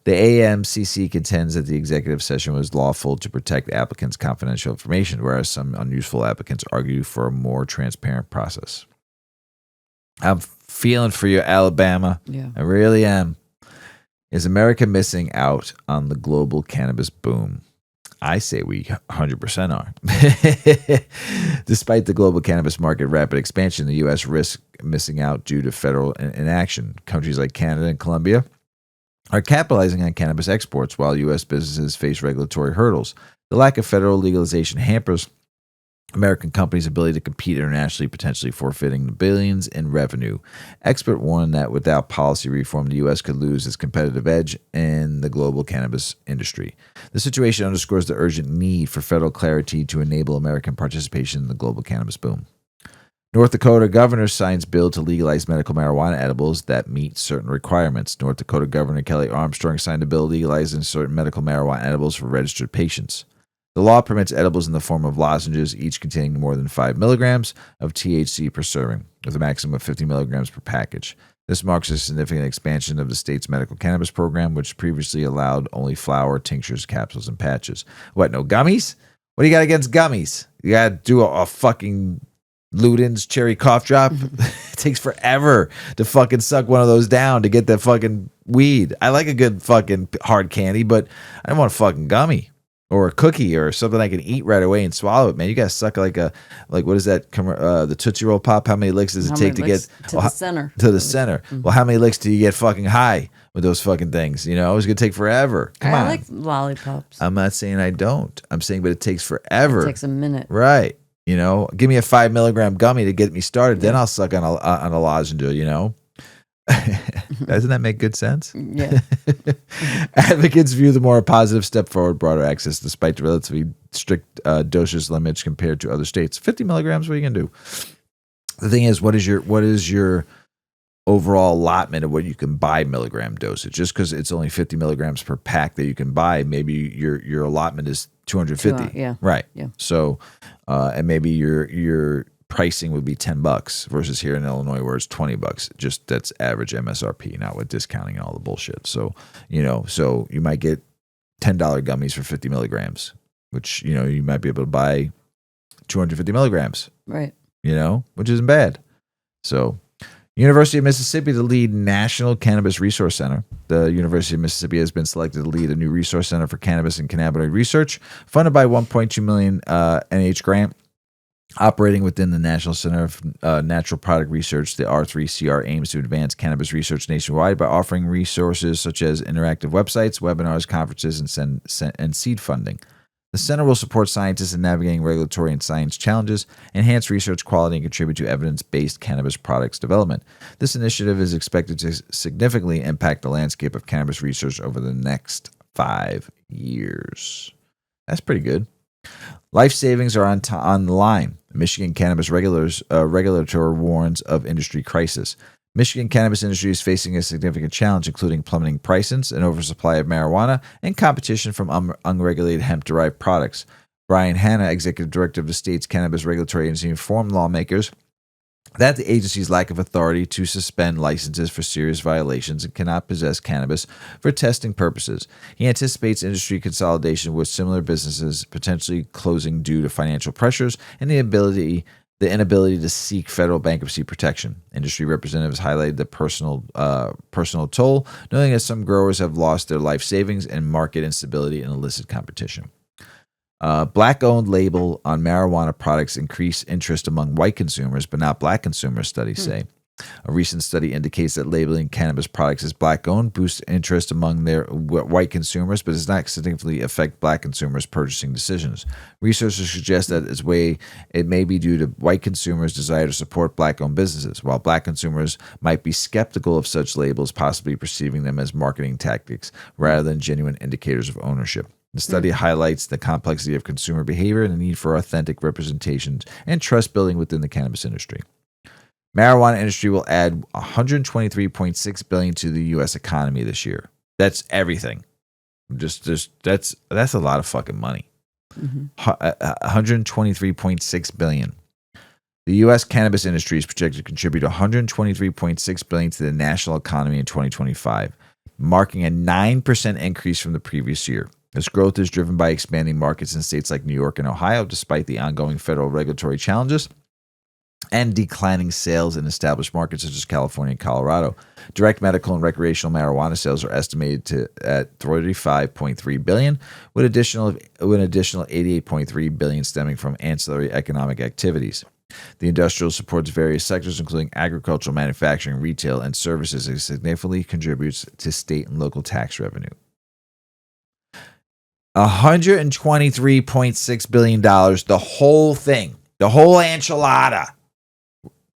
the AMCC contends that the executive session was lawful to protect applicants' confidential information, whereas some unuseful applicants argue for a more transparent process. I'm feeling for you, Alabama. Yeah. I really am. Is America missing out on the global cannabis boom? I say we 100% are. Despite the global cannabis market rapid expansion, the U.S. risks missing out due to federal inaction. Countries like Canada and Colombia are capitalizing on cannabis exports while U.S. businesses face regulatory hurdles. The lack of federal legalization hampers American companies' ability to compete internationally, potentially forfeiting billions in revenue. Expert warn that without policy reform, the U.S. could lose its competitive edge in the global cannabis industry. The situation underscores the urgent need for federal clarity to enable American participation in the global cannabis boom. North Dakota governor signs bill to legalize medical marijuana edibles that meet certain requirements. North Dakota Governor Kelly Armstrong signed a bill legalizing certain medical marijuana edibles for registered patients. The law permits edibles in the form of lozenges, each containing more than 5 milligrams of THC per serving, with a maximum of 50 milligrams per package. This marks a significant expansion of the state's medical cannabis program, which previously allowed only flower, tinctures, capsules, and patches. What, no gummies? What do you got against gummies? You got to do a fucking Luden's cherry cough drop. It takes forever to fucking suck one of those down to get that fucking weed. I like a good fucking hard candy, but I don't want a fucking gummy or a cookie or something I can eat right away and swallow it, man. You gotta suck like what is that? The Tootsie Roll Pop. How many licks does it take to get to the center? To the center. Mm-hmm. Well, how many licks do you get fucking high with those fucking things? You know, it's gonna take forever. Come on. I like lollipops. I'm not saying I don't. I'm saying, but it takes forever. It takes a minute. Right. You know, give me a 5 milligram gummy to get me started. Then I'll suck on a lozenge, you know. Doesn't that make good sense? Yeah. Advocates view the more positive step forward, broader access, despite the relatively strict dosage limits compared to other states. 50 milligrams, what are you gonna do? The thing is, what is your overall allotment of what you can buy milligram dosage? Just because it's only 50 milligrams per pack that you can buy, maybe your allotment is 250. Yeah. Right. Yeah. So, and maybe your pricing would be $10 versus here in Illinois where it's $20. Just that's average MSRP, not with discounting and all the bullshit. So, you know, so you might get $10 gummies for 50 milligrams, which, you know, you might be able to buy 250 milligrams. Right. You know, which isn't bad. So, University of Mississippi to lead National Cannabis Resource Center. The University of Mississippi has been selected to lead a new resource center for cannabis and cannabinoid research, funded by $1.2 million NIH grant. Operating within the National Center of Natural Product Research, the R3CR aims to advance cannabis research nationwide by offering resources such as interactive websites, webinars, conferences, and seed funding. The center will support scientists in navigating regulatory and science challenges, enhance research quality, and contribute to evidence-based cannabis products development. This initiative is expected to significantly impact the landscape of cannabis research over the next 5 years. That's pretty good. Life savings are on the line. Michigan cannabis regulator warns of industry crisis. Michigan cannabis industry is facing a significant challenge, including plummeting prices, an oversupply of marijuana, and competition from unregulated hemp-derived products. Brian Hanna, executive director of the state's cannabis regulatory agency, informed lawmakers that the agency's lack of authority to suspend licenses for serious violations and cannot possess cannabis for testing purposes. He anticipates industry consolidation with similar businesses potentially closing due to financial pressures and the inability to seek federal bankruptcy protection. Industry representatives highlighted the personal toll, knowing that some growers have lost their life savings and market instability and illicit competition. Black-owned label on marijuana products increase interest among white consumers, but not black consumers, studies say. A recent study indicates that labeling cannabis products as black-owned boosts interest among their white consumers, but does not significantly affect black consumers' purchasing decisions. Researchers suggest that it may be due to white consumers' desire to support black-owned businesses, while black consumers might be skeptical of such labels, possibly perceiving them as marketing tactics rather than genuine indicators of ownership. The study highlights the complexity of consumer behavior and the need for authentic representations and trust building within the cannabis industry. Marijuana industry will add $123.6 billion to the U.S. economy this year. That's everything. That's a lot of fucking money. $123.6 billion. The U.S. cannabis industry is projected to contribute $123.6 billion to the national economy in 2025, marking a 9% increase from the previous year. This growth is driven by expanding markets in states like New York and Ohio, despite the ongoing federal regulatory challenges and declining sales in established markets such as California and Colorado. Direct medical and recreational marijuana sales are estimated at $35.3 billion, with an additional $88.3 billion stemming from ancillary economic activities. The industrial supports various sectors, including agricultural, manufacturing, retail, and services, and significantly contributes to state and local tax revenue. $123.6 billion, the whole thing, the whole enchilada.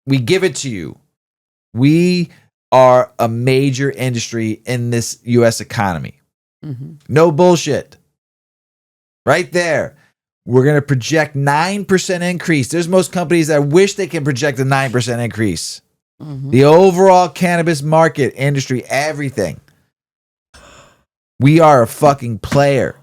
We give it to you. We are a major industry in this U.S. economy. No bullshit. Right there. We're going to project 9% increase. There's most companies that wish they can project a 9% increase. The overall cannabis market, industry, everything. We are a fucking player.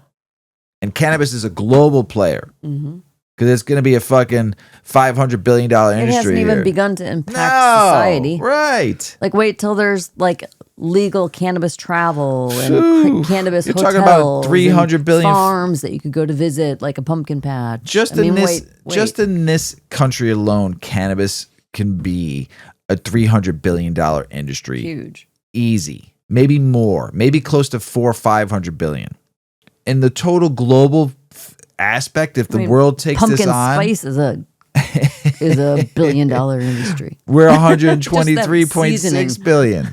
And cannabis is a global player. Because it's going to be a fucking $500 billion industry. It hasn't even begun to impact society. Right. Like, wait till there's like legal cannabis travel and cannabis You're hotels. Talking about 300 billion farms that you could go to visit, like a pumpkin patch. Just in this country alone, cannabis can be a $300 billion industry. Huge. Easy. Maybe more. Maybe close to 400 or 500 billion. In the total global aspect, if the world takes this on, pumpkin spice is a $1 billion industry. We're 123.6 billion.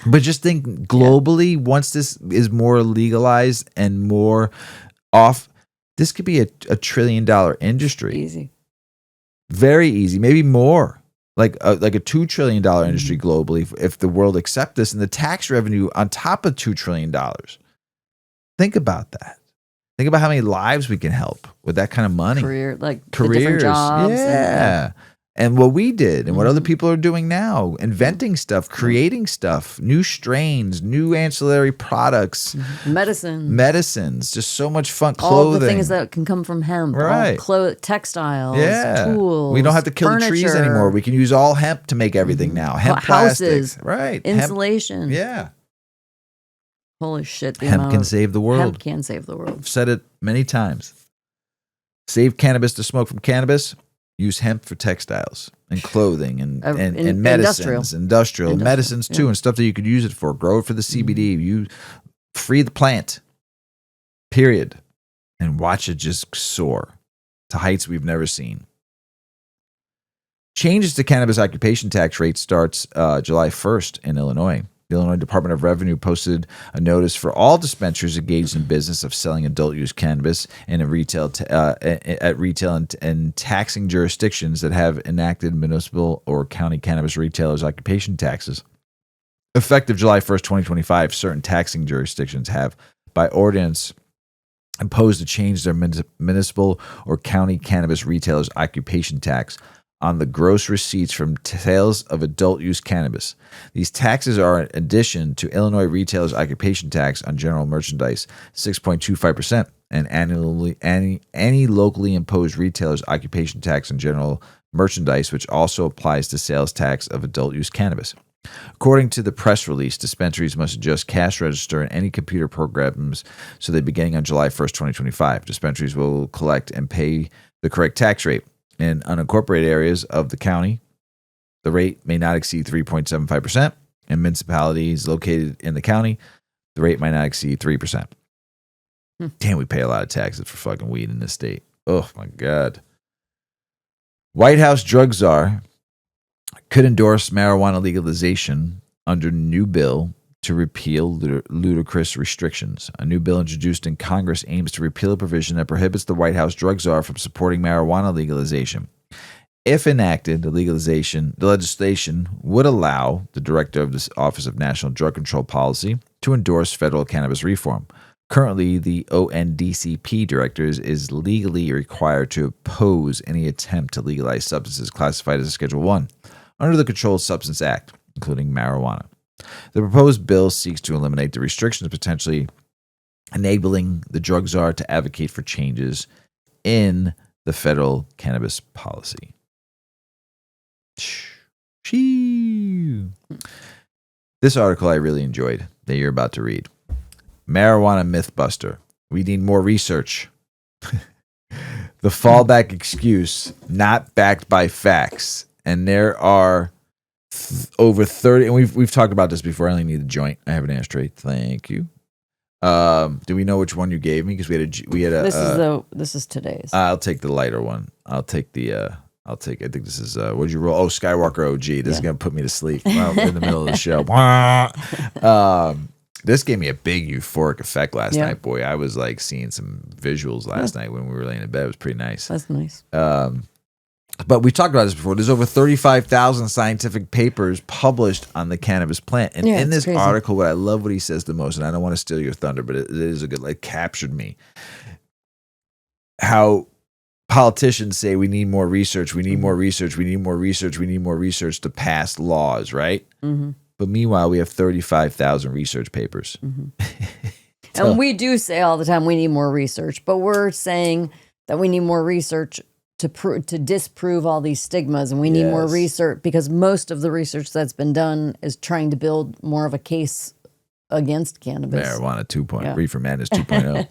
But just think globally, once this is more legalized and more off, this could be a $1 trillion industry. Easy. Very easy. Maybe more. Like a $2 trillion industry globally if the world accepts this, and the tax revenue on top of $2 trillion. Think about that. Think about how many lives we can help with that kind of money. Careers, different jobs. Yeah. And what we did and what other people are doing now, inventing stuff, creating stuff, new strains, new ancillary products. Medicines, just so much fun. Clothing. All the things that can come from hemp. Right. Textiles, tools, we don't have to kill furniture. trees anymore. We can use all hemp to make everything now. Hemp houses. Plastics. Right. Insulation. Hemp. Holy shit. Hemp can save the world. Hemp can save the world. I've said it many times. Save cannabis to smoke from cannabis. Use hemp for textiles and clothing and medicines, industrial medicines too, and stuff that you could use it for. Grow it for the CBD. You free the plant, period, and watch it just soar to heights we've never seen. Changes to cannabis occupation tax rate starts July 1st in Illinois. The Illinois Department of Revenue posted a notice for all dispensaries engaged in business of selling adult-use cannabis in a retail and taxing jurisdictions that have enacted municipal or county cannabis retailers' occupation taxes. Effective July 1st, 2025, certain taxing jurisdictions have, by ordinance, imposed to change their municipal or county cannabis retailers' occupation tax on the gross receipts from sales of adult-use cannabis. These taxes are in addition to Illinois retailers' occupation tax on general merchandise, 6.25%, and any locally imposed retailer's occupation tax on general merchandise, which also applies to sales tax of adult-use cannabis. According to the press release, dispensaries must adjust cash register and any computer programs so that beginning on July 1st, 2025, dispensaries will collect and pay the correct tax rate. In unincorporated areas of the county, the rate may not exceed 3.75%. In municipalities located in the county, the rate might not exceed 3%. Damn, we pay a lot of taxes for fucking weed in this state. Oh, my God. White House drug czar could endorse marijuana legalization under new bill to repeal ludicrous restrictions. A new bill introduced in Congress aims to repeal a provision that prohibits the White House drug czar from supporting marijuana legalization. If enacted, the legislation would allow the director of the Office of National Drug Control Policy to endorse federal cannabis reform. Currently, the ONDCP directors is legally required to oppose any attempt to legalize substances classified as a Schedule 1 under the Controlled Substance Act, including marijuana. The proposed bill seeks to eliminate the restrictions, potentially enabling the drug czar to advocate for changes in the federal cannabis policy. This article I really enjoyed that you're about to read. Marijuana Mythbuster. We need more research. The fallback excuse not backed by facts. And there are over 30, and we've talked about this before. I only need a joint. I have an ashtray. Thank you. Do we know which one you gave me? Because we had a. This is today's. I'll take the lighter one. I think this is what did you roll? Oh, Skywalker OG. This is gonna put me to sleep in the middle of the show. This gave me a big euphoric effect last night, boy. I was like seeing some visuals last night when we were laying in bed. It was pretty nice. That's nice. But we talked about this before. There's over 35,000 scientific papers published on the cannabis plant. And in this article, what I love what he says the most, and I don't want to steal your thunder, but it is a good, like, captured me. How politicians say we need more research, we need more research, we need more research, we need more research to pass laws, right? Mm-hmm. But meanwhile, we have 35,000 research papers. Mm-hmm. And we do say all the time we need more research, but we're saying that we need more research to disprove all these stigmas, and we need more research because most of the research that's been done is trying to build more of a case against cannabis. Marijuana 2.0, Reefer Madness 2.0.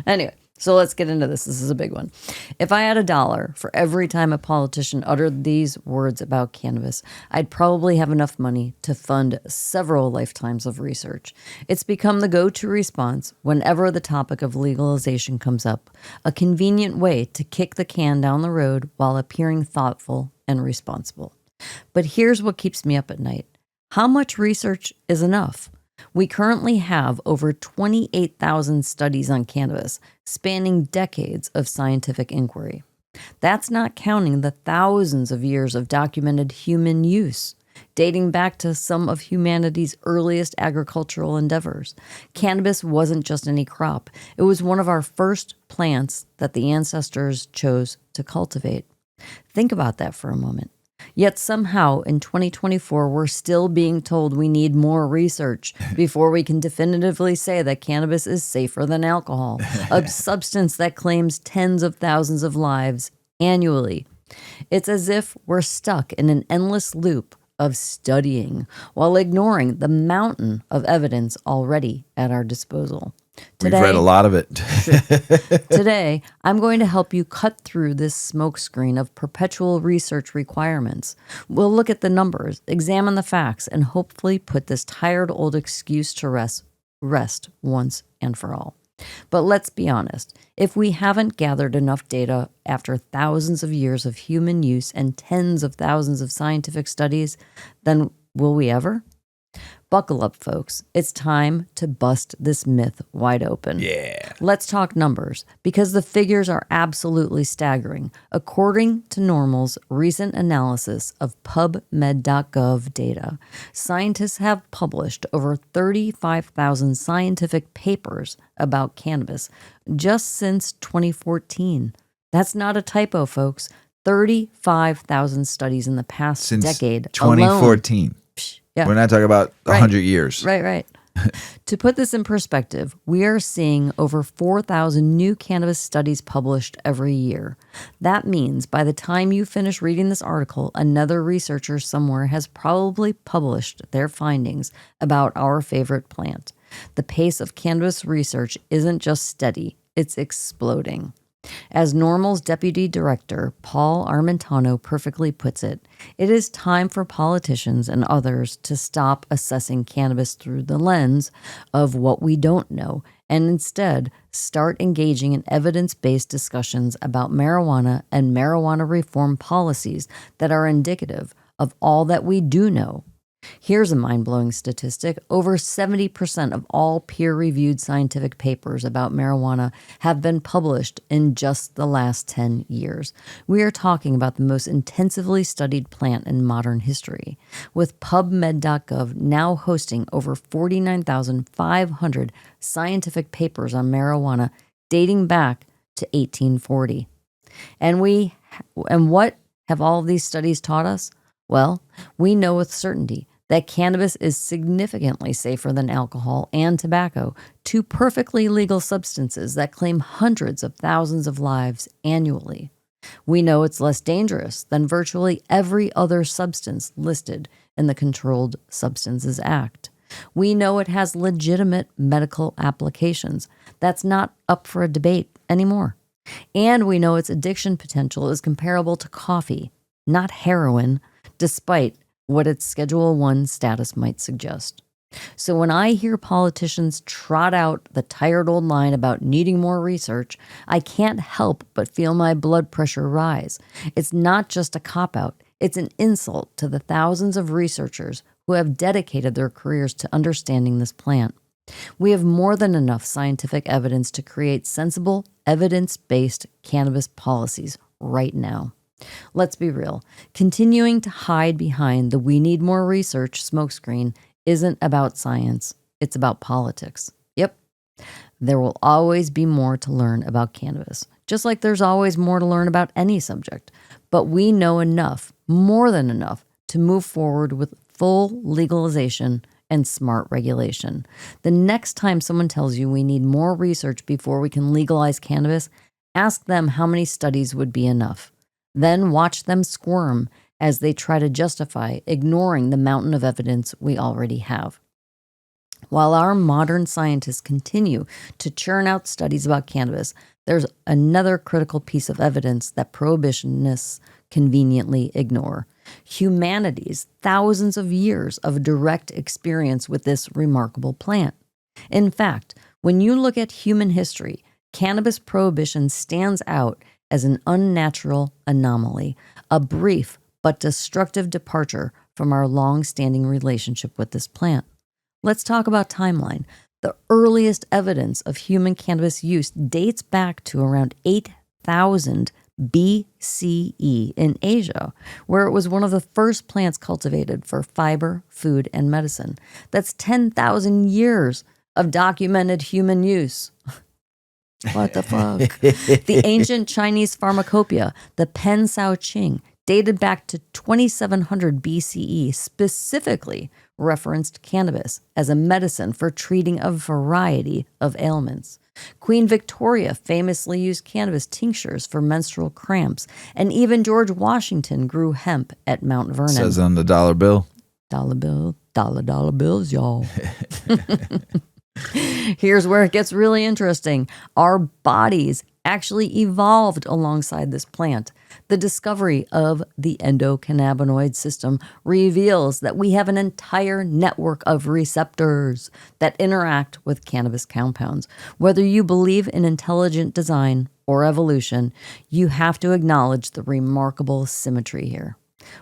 Anyway, so let's get into this. This is a big one. If I had $1 for every time a politician uttered these words about cannabis, I'd probably have enough money to fund several lifetimes of research. It's become the go-to response whenever the topic of legalization comes up, a convenient way to kick the can down the road while appearing thoughtful and responsible. But here's what keeps me up at night. How much research is enough? We currently have over 28,000 studies on cannabis, spanning decades of scientific inquiry. That's not counting the thousands of years of documented human use, dating back to some of humanity's earliest agricultural endeavors. Cannabis wasn't just any crop. It was one of our first plants that the ancestors chose to cultivate. Think about that for a moment. Yet somehow in 2024, we're still being told we need more research before we can definitively say that cannabis is safer than alcohol, a substance that claims tens of thousands of lives annually. It's as if we're stuck in an endless loop of studying while ignoring the mountain of evidence already at our disposal. We've read a lot of it. Today, I'm going to help you cut through this smokescreen of perpetual research requirements. We'll look at the numbers, examine the facts, and hopefully put this tired old excuse to rest once and for all. But let's be honest, if we haven't gathered enough data after thousands of years of human use and tens of thousands of scientific studies, then will we ever? Buckle up, folks. It's time to bust this myth wide open. Yeah. Let's talk numbers, because the figures are absolutely staggering. According to NORML's recent analysis of PubMed.gov data, scientists have published over 35,000 scientific papers about cannabis just since 2014. That's not a typo, folks. 35,000 studies in the past decade 2014. Alone. Yeah. We're not talking about 100 years. Right. To put this in perspective, we are seeing over 4,000 new cannabis studies published every year. That means by the time you finish reading this article, another researcher somewhere has probably published their findings about our favorite plant. The pace of cannabis research isn't just steady, it's exploding. As NORML's deputy director, Paul Armentano, perfectly puts it, it is time for politicians and others to stop assessing cannabis through the lens of what we don't know and instead start engaging in evidence-based discussions about marijuana and marijuana reform policies that are indicative of all that we do know. Here's a mind-blowing statistic. Over 70% of all peer-reviewed scientific papers about marijuana have been published in just the last 10 years. We are talking about the most intensively studied plant in modern history, with PubMed.gov now hosting over 49,500 scientific papers on marijuana dating back to 1840. And what have all of these studies taught us? Well, we know with certainty that cannabis is significantly safer than alcohol and tobacco, two perfectly legal substances that claim hundreds of thousands of lives annually. We know it's less dangerous than virtually every other substance listed in the Controlled Substances Act. We know it has legitimate medical applications. That's not up for a debate anymore. And we know its addiction potential is comparable to coffee, not heroin, despite what its Schedule I status might suggest. So when I hear politicians trot out the tired old line about needing more research, I can't help but feel my blood pressure rise. It's not just a cop-out. It's an insult to the thousands of researchers who have dedicated their careers to understanding this plant. We have more than enough scientific evidence to create sensible, evidence-based cannabis policies right now. Let's be real. Continuing to hide behind the "we need more research" smokescreen isn't about science. It's about politics. Yep. There will always be more to learn about cannabis, just like there's always more to learn about any subject. But we know enough, more than enough, to move forward with full legalization and smart regulation. The next time someone tells you we need more research before we can legalize cannabis, ask them how many studies would be enough. Then watch them squirm as they try to justify ignoring the mountain of evidence we already have. While our modern scientists continue to churn out studies about cannabis, there's another critical piece of evidence that prohibitionists conveniently ignore: humanity's thousands of years of direct experience with this remarkable plant. In fact, when you look at human history, cannabis prohibition stands out as an unnatural anomaly, a brief but destructive departure from our long-standing relationship with this plant. Let's talk about timeline. The earliest evidence of human cannabis use dates back to around 8,000 BCE in Asia, where it was one of the first plants cultivated for fiber, food, and medicine. That's 10,000 years of documented human use. What the fuck? The ancient Chinese pharmacopoeia, the Pen Sao Ching, dated back to 2700 BCE, specifically referenced cannabis as a medicine for treating a variety of ailments. Queen Victoria famously used cannabis tinctures for menstrual cramps, and even George Washington grew hemp at Mount Vernon. Says on the dollar bill. Dollar bill, dollar bills, y'all. Here's where it gets really interesting. Our bodies actually evolved alongside this plant. The discovery of the endocannabinoid system reveals that we have an entire network of receptors that interact with cannabis compounds. Whether you believe in intelligent design or evolution, you have to acknowledge the remarkable symmetry here.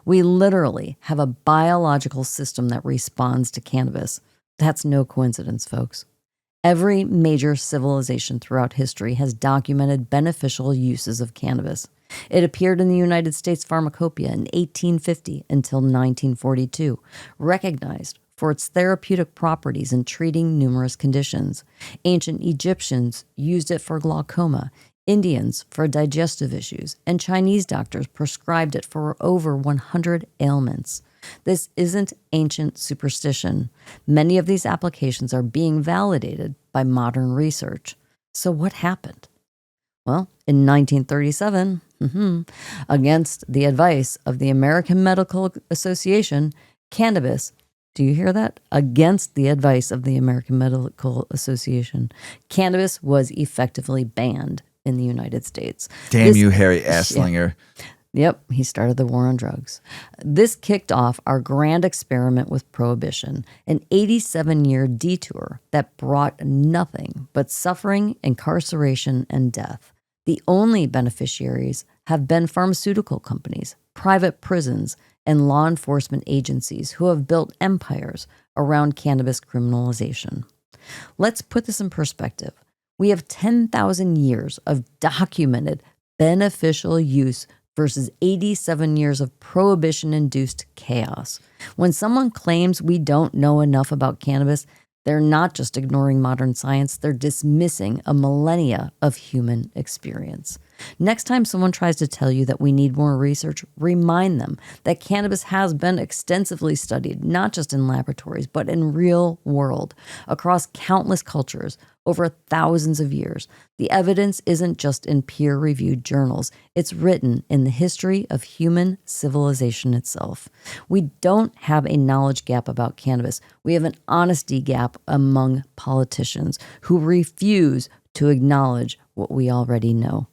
We literally have a biological system that responds to cannabis. That's no coincidence, folks. Every major civilization throughout history has documented beneficial uses of cannabis. It appeared in the United States Pharmacopoeia in 1850 until 1942, recognized for its therapeutic properties in treating numerous conditions. Ancient Egyptians used it for glaucoma, Indians for digestive issues, and Chinese doctors prescribed it for over 100 ailments. This isn't ancient superstition. Many of these applications are being validated by modern research. So what happened? Well, in 1937, against the advice of the American Medical Association, cannabis, do you hear that? Against the advice of the American Medical Association, cannabis was effectively banned in the United States. Damn you, Harry Asslinger. Yeah. Yep, he started the war on drugs. This kicked off our grand experiment with prohibition, an 87-year detour that brought nothing but suffering, incarceration, and death. The only beneficiaries have been pharmaceutical companies, private prisons, and law enforcement agencies who have built empires around cannabis criminalization. Let's put this in perspective. We have 10,000 years of documented beneficial use versus 87 years of prohibition-induced chaos. When someone claims we don't know enough about cannabis, they're not just ignoring modern science, they're dismissing a millennia of human experience. Next time someone tries to tell you that we need more research, remind them that cannabis has been extensively studied, not just in laboratories, but in real world, across countless cultures, over thousands of years. The evidence isn't just in peer-reviewed journals. It's written in the history of human civilization itself. We don't have a knowledge gap about cannabis. We have an honesty gap among politicians who refuse to acknowledge what we already know.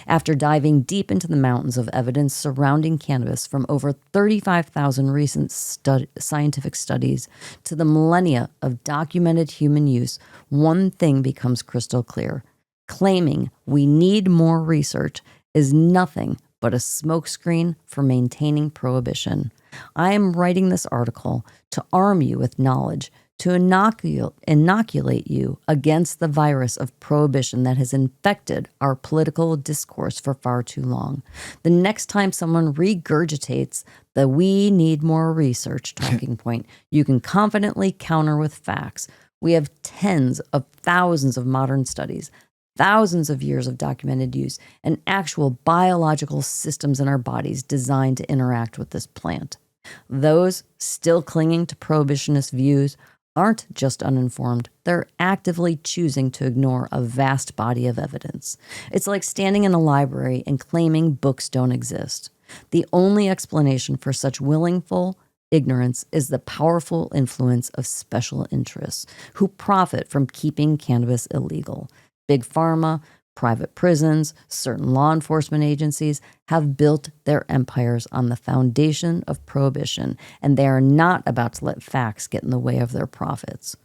After diving deep into the mountains of evidence surrounding cannabis from over 35,000 recent scientific studies to the millennia of documented human use, one thing becomes crystal clear. Claiming we need more research is nothing but a smokescreen for maintaining prohibition. I am writing this article to arm you with knowledge, to inoculate you against the virus of prohibition that has infected our political discourse for far too long. The next time someone regurgitates the "we need more research" talking point, you can confidently counter with facts. We have tens of thousands of modern studies, thousands of years of documented use, and actual biological systems in our bodies designed to interact with this plant. Those still clinging to prohibitionist views aren't just uninformed, they're actively choosing to ignore a vast body of evidence. It's like standing in a library and claiming books don't exist. The only explanation for such willful ignorance is the powerful influence of special interests who profit from keeping cannabis illegal. Big pharma, private prisons, certain law enforcement agencies have built their empires on the foundation of prohibition, and they are not about to let facts get in the way of their profits.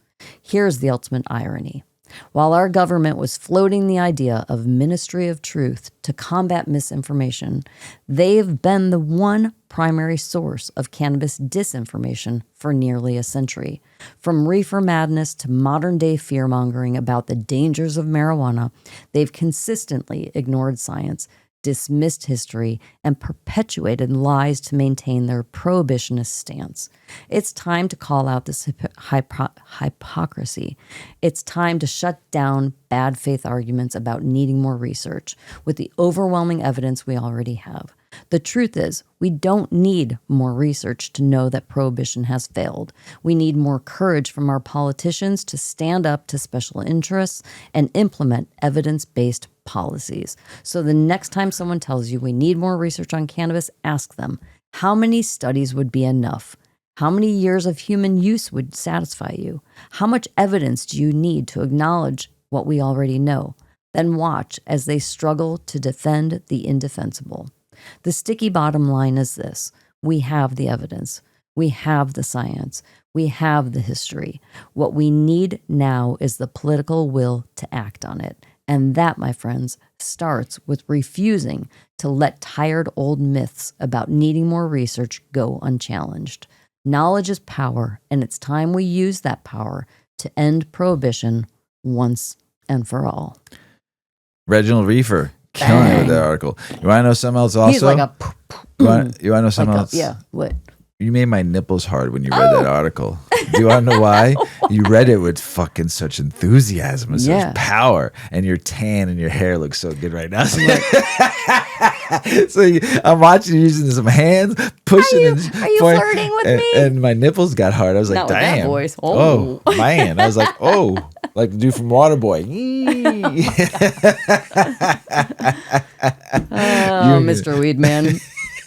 Here's the ultimate irony. While our government was floating the idea of Ministry of Truth to combat misinformation, they've been the one primary source of cannabis disinformation for nearly a century. From reefer madness to modern-day fear-mongering about the dangers of marijuana, they've consistently ignored science, dismissed history, and perpetuated lies to maintain their prohibitionist stance. It's time to call out this hypocrisy. It's time to shut down bad faith arguments about needing more research with the overwhelming evidence we already have. The truth is, we don't need more research to know that prohibition has failed. We need more courage from our politicians to stand up to special interests and implement evidence-based policies. So the next time someone tells you we need more research on cannabis, ask them, how many studies would be enough? How many years of human use would satisfy you? How much evidence do you need to acknowledge what we already know? Then watch as they struggle to defend the indefensible. The sticky bottom line is this: we have the evidence, we have the science, we have the history. What we need now is the political will to act on it. And that, my friends, starts with refusing to let tired old myths about needing more research go unchallenged. Knowledge is power, and it's time we use that power to end prohibition once and for all. Reginald Reefer, killing it with that article. You want to know something else also? He's like a... You want to know something else? Yeah, what? You made my nipples hard when you read that article. Do you want to know why? You read it with fucking such enthusiasm and such power, and you're tan and your hair looks so good right now. I'm watching you using some hands, pushing. Are you flirting with me? And my nipples got hard. I was like, not damn. With that voice. Oh man. I was like, oh, like the dude from Waterboy. Mr. Weedman.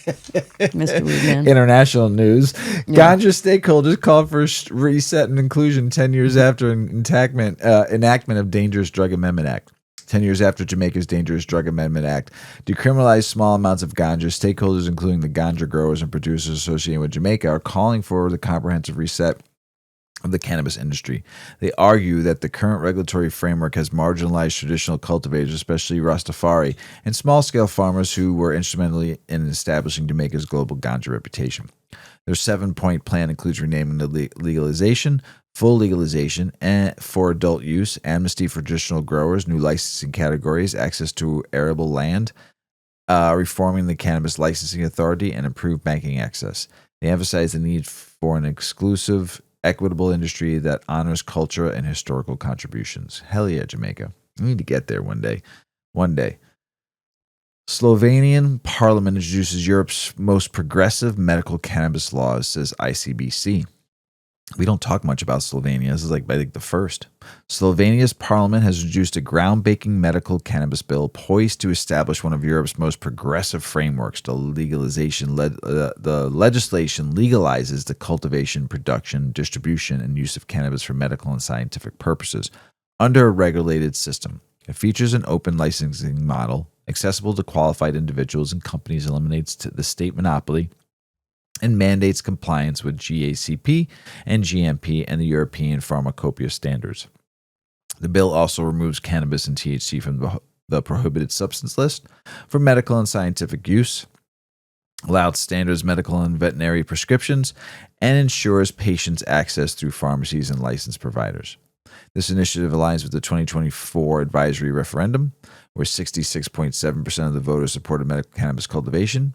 Mr. Weedman. International news. Ganja stakeholders call for reset and inclusion 10 years after enactment of Dangerous Drug Amendment Act. 10 years after Jamaica's Dangerous Drug Amendment Act decriminalized small amounts of ganja, stakeholders, including the ganja growers and producers associated with Jamaica, are calling for the comprehensive reset of the cannabis industry. They argue that the current regulatory framework has marginalized traditional cultivators, especially Rastafari, and small-scale farmers who were instrumental in establishing Jamaica's global ganja reputation. Their 7-point plan includes renaming the legalization, full legalization for adult use, amnesty for traditional growers, new licensing categories, access to arable land, reforming the Cannabis Licensing Authority, and improved banking access. They emphasize the need for an exclusive, equitable industry that honors culture and historical contributions. Hell yeah, Jamaica. We need to get there one day. One day. Slovenian parliament introduces Europe's most progressive medical cannabis laws, says ICBC. We don't talk much about Slovenia. This is I think the first. Slovenia's parliament has introduced a groundbreaking medical cannabis bill poised to establish one of Europe's most progressive frameworks. The legislation legalizes the cultivation, production, distribution, and use of cannabis for medical and scientific purposes under a regulated system. It features an open licensing model, accessible to qualified individuals and companies, eliminates the state monopoly, and mandates compliance with GACP and GMP and the European Pharmacopoeia standards. The bill also removes cannabis and THC from the prohibited substance list for medical and scientific use, allows standards medical and veterinary prescriptions, and ensures patients access through pharmacies and licensed providers. This initiative aligns with the 2024 advisory referendum, where 66.7% of the voters supported medical cannabis cultivation,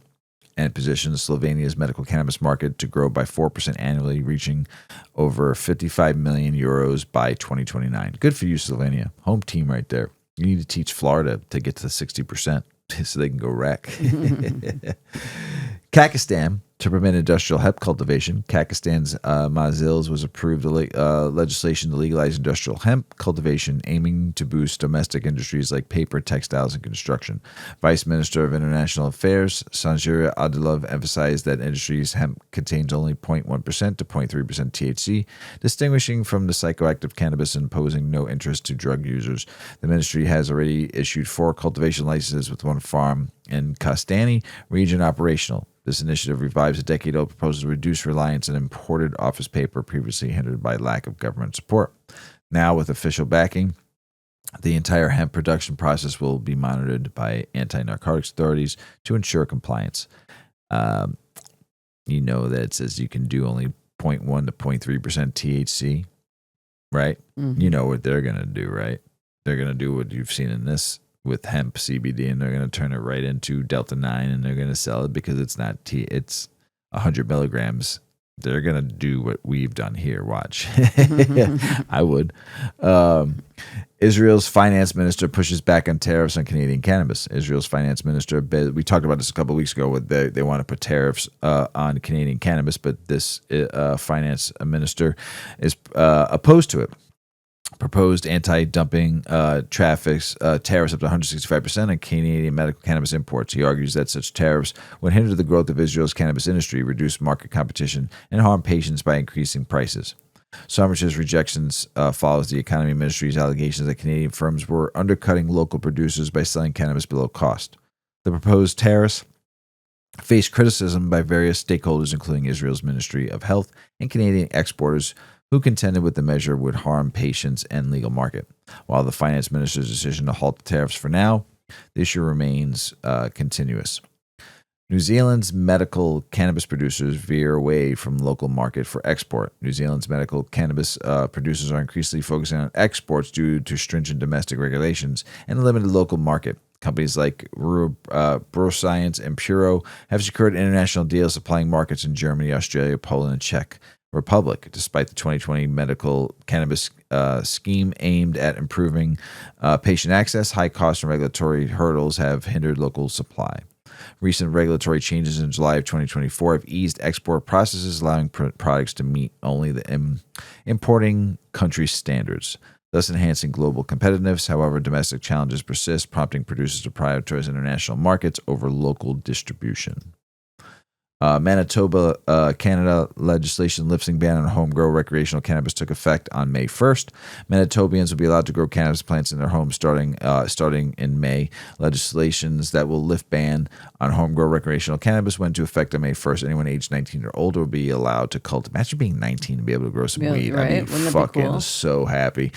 and it positions Slovenia's medical cannabis market to grow by 4% annually, reaching over 55 million euros by 2029. Good for you, Slovenia. Home team right there. You need to teach Florida to get to 60% so they can go wreck. Kakistan, to permit industrial hemp cultivation. Kakistan's Mazils was approved legislation to legalize industrial hemp cultivation, aiming to boost domestic industries like paper, textiles, and construction. Vice Minister of International Affairs Sanjira Adilov emphasized that industry's hemp contains only 0.1% to 0.3% THC, distinguishing from the psychoactive cannabis and posing no interest to drug users. The ministry has already issued 4 cultivation licenses with 1 farm in Kastani region operational. This initiative revives a decade-old proposal to reduce reliance on imported office paper previously hindered by lack of government support. Now, with official backing, the entire hemp production process will be monitored by anti-narcotics authorities to ensure compliance. You know that it says you can do only 0.1 to 0.3% THC, right? Mm-hmm. You know what they're going to do, right? They're going to do what you've seen in this with hemp CBD, and they're going to turn it right into Delta 9, and they're going to sell it because it's not it's 100 milligrams. They're going to do what we've done here. Watch. I would. Israel's finance minister pushes back on tariffs on Canadian cannabis. Israel's finance minister, we talked about this a couple of weeks ago, they want to put tariffs on Canadian cannabis, but this finance minister is opposed to it. Proposed anti-dumping tariffs up to 165% on Canadian medical cannabis imports. He argues that such tariffs would hinder the growth of Israel's cannabis industry, reduce market competition, and harm patients by increasing prices. Summer's rejections follows the economy ministry's allegations that Canadian firms were undercutting local producers by selling cannabis below cost. The proposed tariffs face criticism by various stakeholders, including Israel's Ministry of Health and Canadian exporters, who contended with the measure would harm patients and legal market. While the finance minister's decision to halt the tariffs for now, the issue remains continuous. New Zealand's medical cannabis producers veer away from local market for export. New Zealand's medical cannabis producers are increasingly focusing on exports due to stringent domestic regulations and a limited local market. Companies like Broscience and Puro have secured international deals supplying markets in Germany, Australia, Poland, and Czech Republic. Despite the 2020 medical cannabis scheme aimed at improving patient access, high costs and regulatory hurdles have hindered local supply. Recent regulatory changes in July of 2024 have eased export processes, allowing products to meet only the importing country's standards, thus enhancing global competitiveness. However, domestic challenges persist, prompting producers to prioritize international markets over local distribution. Manitoba, Canada legislation lifting ban on home grow recreational cannabis took effect on May 1st. Manitobians will be allowed to grow cannabis plants in their homes starting in May. Legislations that will lift ban on home grow recreational cannabis went into effect on May 1st. Anyone aged 19 or older will be allowed to cultivate. Imagine being 19 and be able to grow some weed. Right? I'd be Wouldn't that be fucking cool? so happy.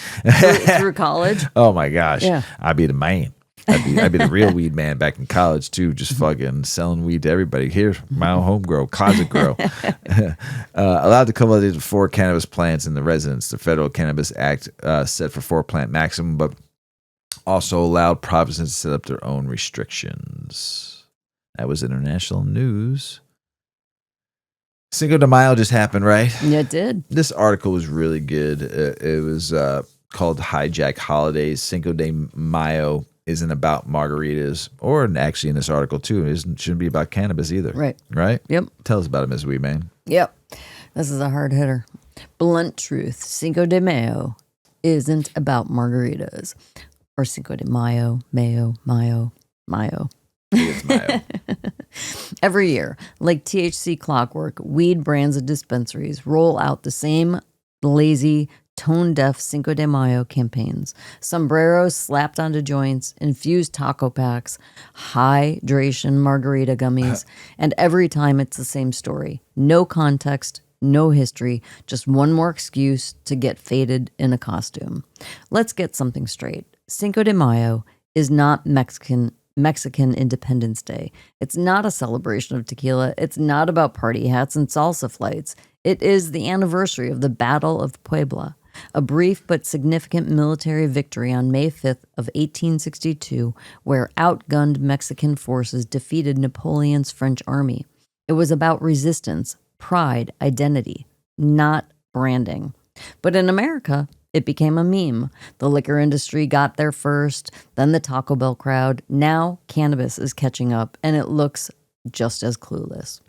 Through college? Oh my gosh. Yeah. I'd be the man. I'd be the real weed man back in college too, just fucking selling weed to everybody. Here's my own home grow, closet grow. Allowed to cultivate 4 cannabis plants in the residence. The Federal Cannabis Act set for 4 plant maximum, but also allowed provinces to set up their own restrictions. That was international news. Cinco de Mayo just happened, right? Yeah, it did. This article was really good. It was called Hijack Holidays. Cinco de Mayo isn't about margaritas, or actually in this article too, shouldn't be about cannabis either. Right. Right? Yep. Tell us about it, Mrs Weedman. Yep. This is a hard hitter. Blunt truth. Cinco de Mayo isn't about margaritas. Or Cinco de Mayo, Mayo. It's Mayo. Every year, like THC clockwork, weed brands and dispensaries roll out the same lazy, tone-deaf Cinco de Mayo campaigns. Sombreros slapped onto joints, infused taco packs, hydration margarita gummies, and every time it's the same story. No context, no history, just one more excuse to get faded in a costume. Let's get something straight. Cinco de Mayo is not Mexican Independence Day. It's not a celebration of tequila. It's not about party hats and salsa flights. It is the anniversary of the Battle of Puebla, a brief but significant military victory on May 5th of 1862, where outgunned Mexican forces defeated Napoleon's French army. It was about resistance, pride, identity, not branding. But in America, it became a meme. The liquor industry got there first, then the Taco Bell crowd. Now cannabis is catching up, and it looks just as clueless.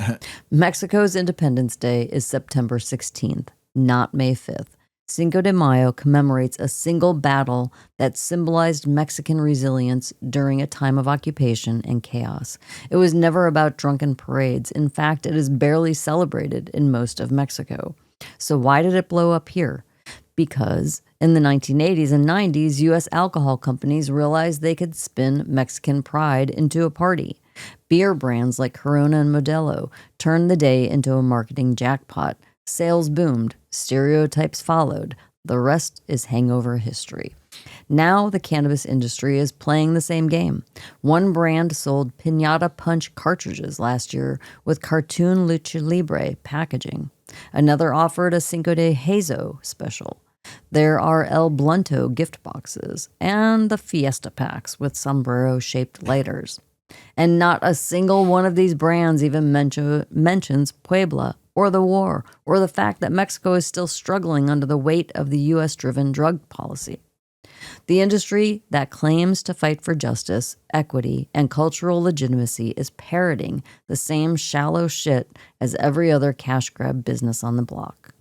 Mexico's Independence Day is September 16th, not May 5th. Cinco de Mayo commemorates a single battle that symbolized Mexican resilience during a time of occupation and chaos. It was never about drunken parades. In fact, it is barely celebrated in most of Mexico. So why did it blow up here? Because in the 1980s and 90s, U.S. alcohol companies realized they could spin Mexican pride into a party. Beer brands like Corona and Modelo turned the day into a marketing jackpot. Sales boomed, stereotypes followed. The rest is hangover history. Now the cannabis industry is playing the same game. One brand sold Piñata Punch cartridges last year with cartoon lucha libre packaging. Another offered a Cinco de Hazo special. There are El Blunto gift boxes and the Fiesta packs with sombrero-shaped lighters. And not a single one of these brands even mentions Puebla or the war or the fact that Mexico is still struggling under the weight of the U.S.-driven drug policy. The industry that claims to fight for justice, equity, and cultural legitimacy is parroting the same shallow shit as every other cash grab business on the block.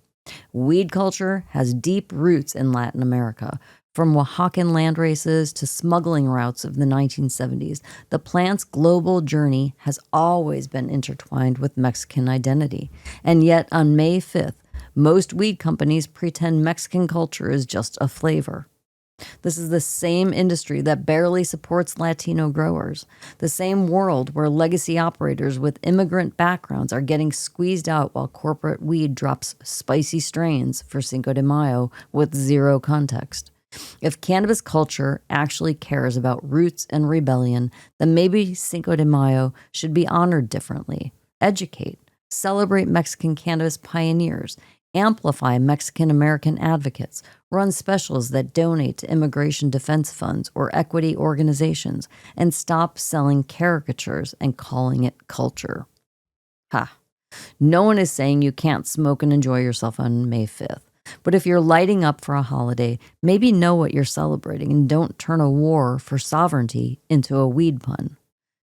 Weed culture has deep roots in Latin America. From Oaxacan land races to smuggling routes of the 1970s, the plant's global journey has always been intertwined with Mexican identity. And yet, on May 5th, most weed companies pretend Mexican culture is just a flavor. This is the same industry that barely supports Latino growers, the same world where legacy operators with immigrant backgrounds are getting squeezed out while corporate weed drops spicy strains for Cinco de Mayo with zero context. If cannabis culture actually cares about roots and rebellion, then maybe Cinco de Mayo should be honored differently. Educate, celebrate Mexican cannabis pioneers, amplify Mexican-American advocates, run specials that donate to immigration defense funds or equity organizations, and stop selling caricatures and calling it culture. Ha! No one is saying you can't smoke and enjoy yourself on May 5th. But if you're lighting up for a holiday, maybe know what you're celebrating and don't turn a war for sovereignty into a weed pun.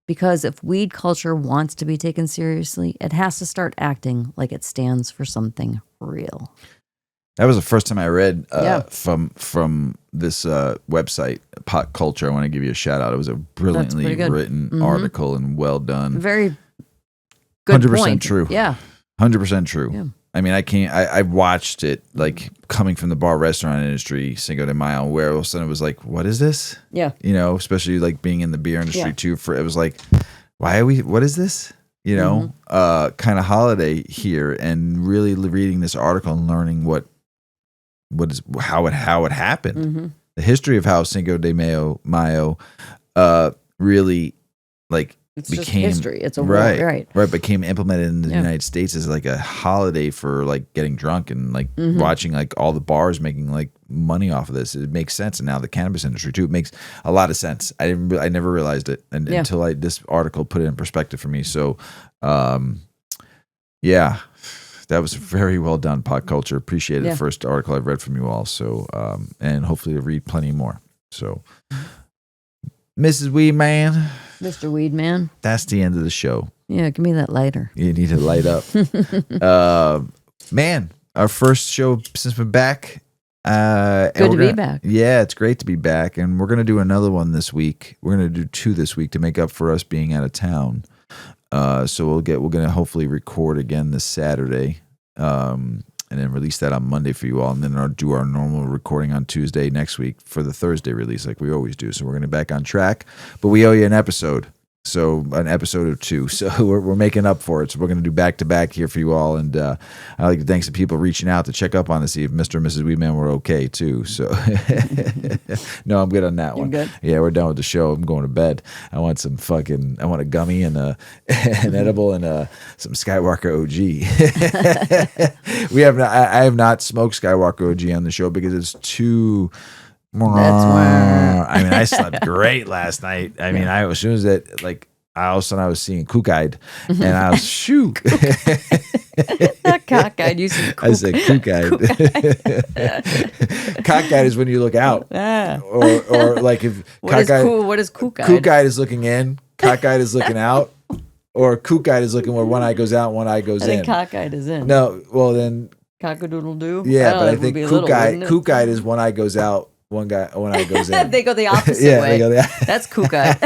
Because if weed culture wants to be taken seriously, it has to start acting like it stands for something real. That was the first time I read from this website, Pot Culture. I want to give you a shout out. It was a brilliantly written article and well done. Very good 100% point. true. Yeah. 100% true. Yeah. I mean, I watched it like coming from the bar restaurant industry, Cinco de Mayo, where all of a sudden it was like, what is this? Yeah. You know, especially like being in the beer industry Yeah. too. It was like, what is this? You know, kind of holiday here, and really reading this article and learning how it happened, the history of how Cinco de Mayo, really like It's became just history. It's a right, became implemented in the Yeah. United States as like a holiday for like getting drunk and like watching like all the bars making like money off of this. It makes sense, and now the cannabis industry too. It makes a lot of sense. I never realized it until this article put it in perspective for me. So, yeah, that was very well done, Pot Culture. Appreciate it. The first article I've read from you all. So, and hopefully to read plenty more. So, Mrs. Weedman. Mr. Weedman. That's the end of the show. Yeah, give me that lighter. You need to light up. Man, our first show since we're back. Good to be back. Yeah, it's great to be back. And we're going to do another one this week. We're going to do 2 this week to make up for us being out of town. So we're going to hopefully record again this Saturday. And then release that on Monday for you all, and then do our normal recording on Tuesday next week for the Thursday release like we always do. So we're going to be back on track, but we owe you an episode. So an episode or 2. So we're making up for it. So we're going to do back-to-back here for you all. And I'd like to thank some people reaching out to check up on to see if Mr. and Mrs. Weedman were okay too. So no, I'm good on that one. Good? Yeah, we're done with the show. I'm going to bed. I want a gummy and an edible and some Skywalker OG. I have not smoked Skywalker OG on the show because it's too... That's where I mean, I slept great last night. I mean, as soon as that, like, all of a sudden I was seeing cook-eyed, and I was, shoot. Not cockeyed. You said I said cook-eyed. Cockeyed is when you look out. Or like if cockeyed. What is cook-eyed? Cook-eyed is looking in, cockeyed is looking out, or cook-eyed is looking where one eye goes out, one eye goes I think in. cockeyed is in. No, well then. Cock-a-doodle-doo? Yeah, but I think cook-eyed is one eye goes out. One eye goes in. They go the opposite way. They go That's cook-eyed.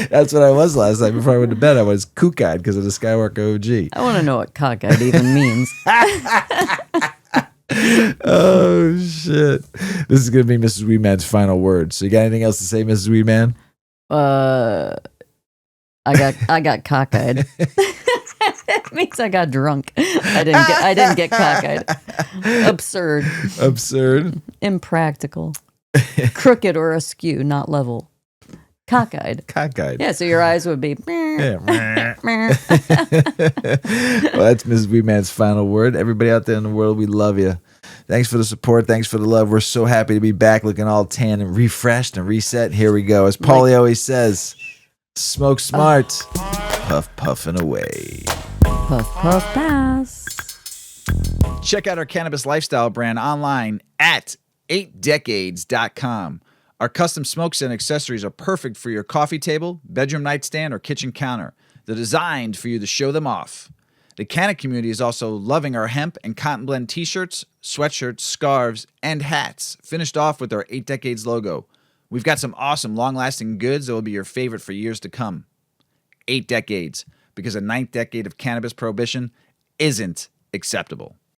That's what I was last night before I went to bed. I was cook-eyed because of the Skywalker OG. I want to know what cockeyed even means. Oh, shit. This is going to be Mrs. Weedman's final word. So you got anything else to say, Mrs. Weedman? I got cockeyed. It means I got drunk. I didn't get cockeyed. Absurd. Impractical. Crooked or askew, not level. Cockeyed. Yeah, so your eyes would be. Yeah. Well, that's Mrs. Weedman's final word. Everybody out there in the world, we love you. Thanks for the support. Thanks for the love. We're so happy to be back looking all tan and refreshed and reset. Here we go. As Paulie always says, smoke smart. Puff, puffing away. Puff, puff, pass. Check out our cannabis lifestyle brand online at 8decades.com. Our custom smokes and accessories are perfect for your coffee table, bedroom nightstand, or kitchen counter. They're designed for you to show them off. The Canna community is also loving our hemp and cotton blend t-shirts, sweatshirts, scarves, and hats, finished off with our 8 Decades logo. We've got some awesome long-lasting goods that will be your favorite for years to come. 8 Decades, because a 9th decade of cannabis prohibition isn't acceptable.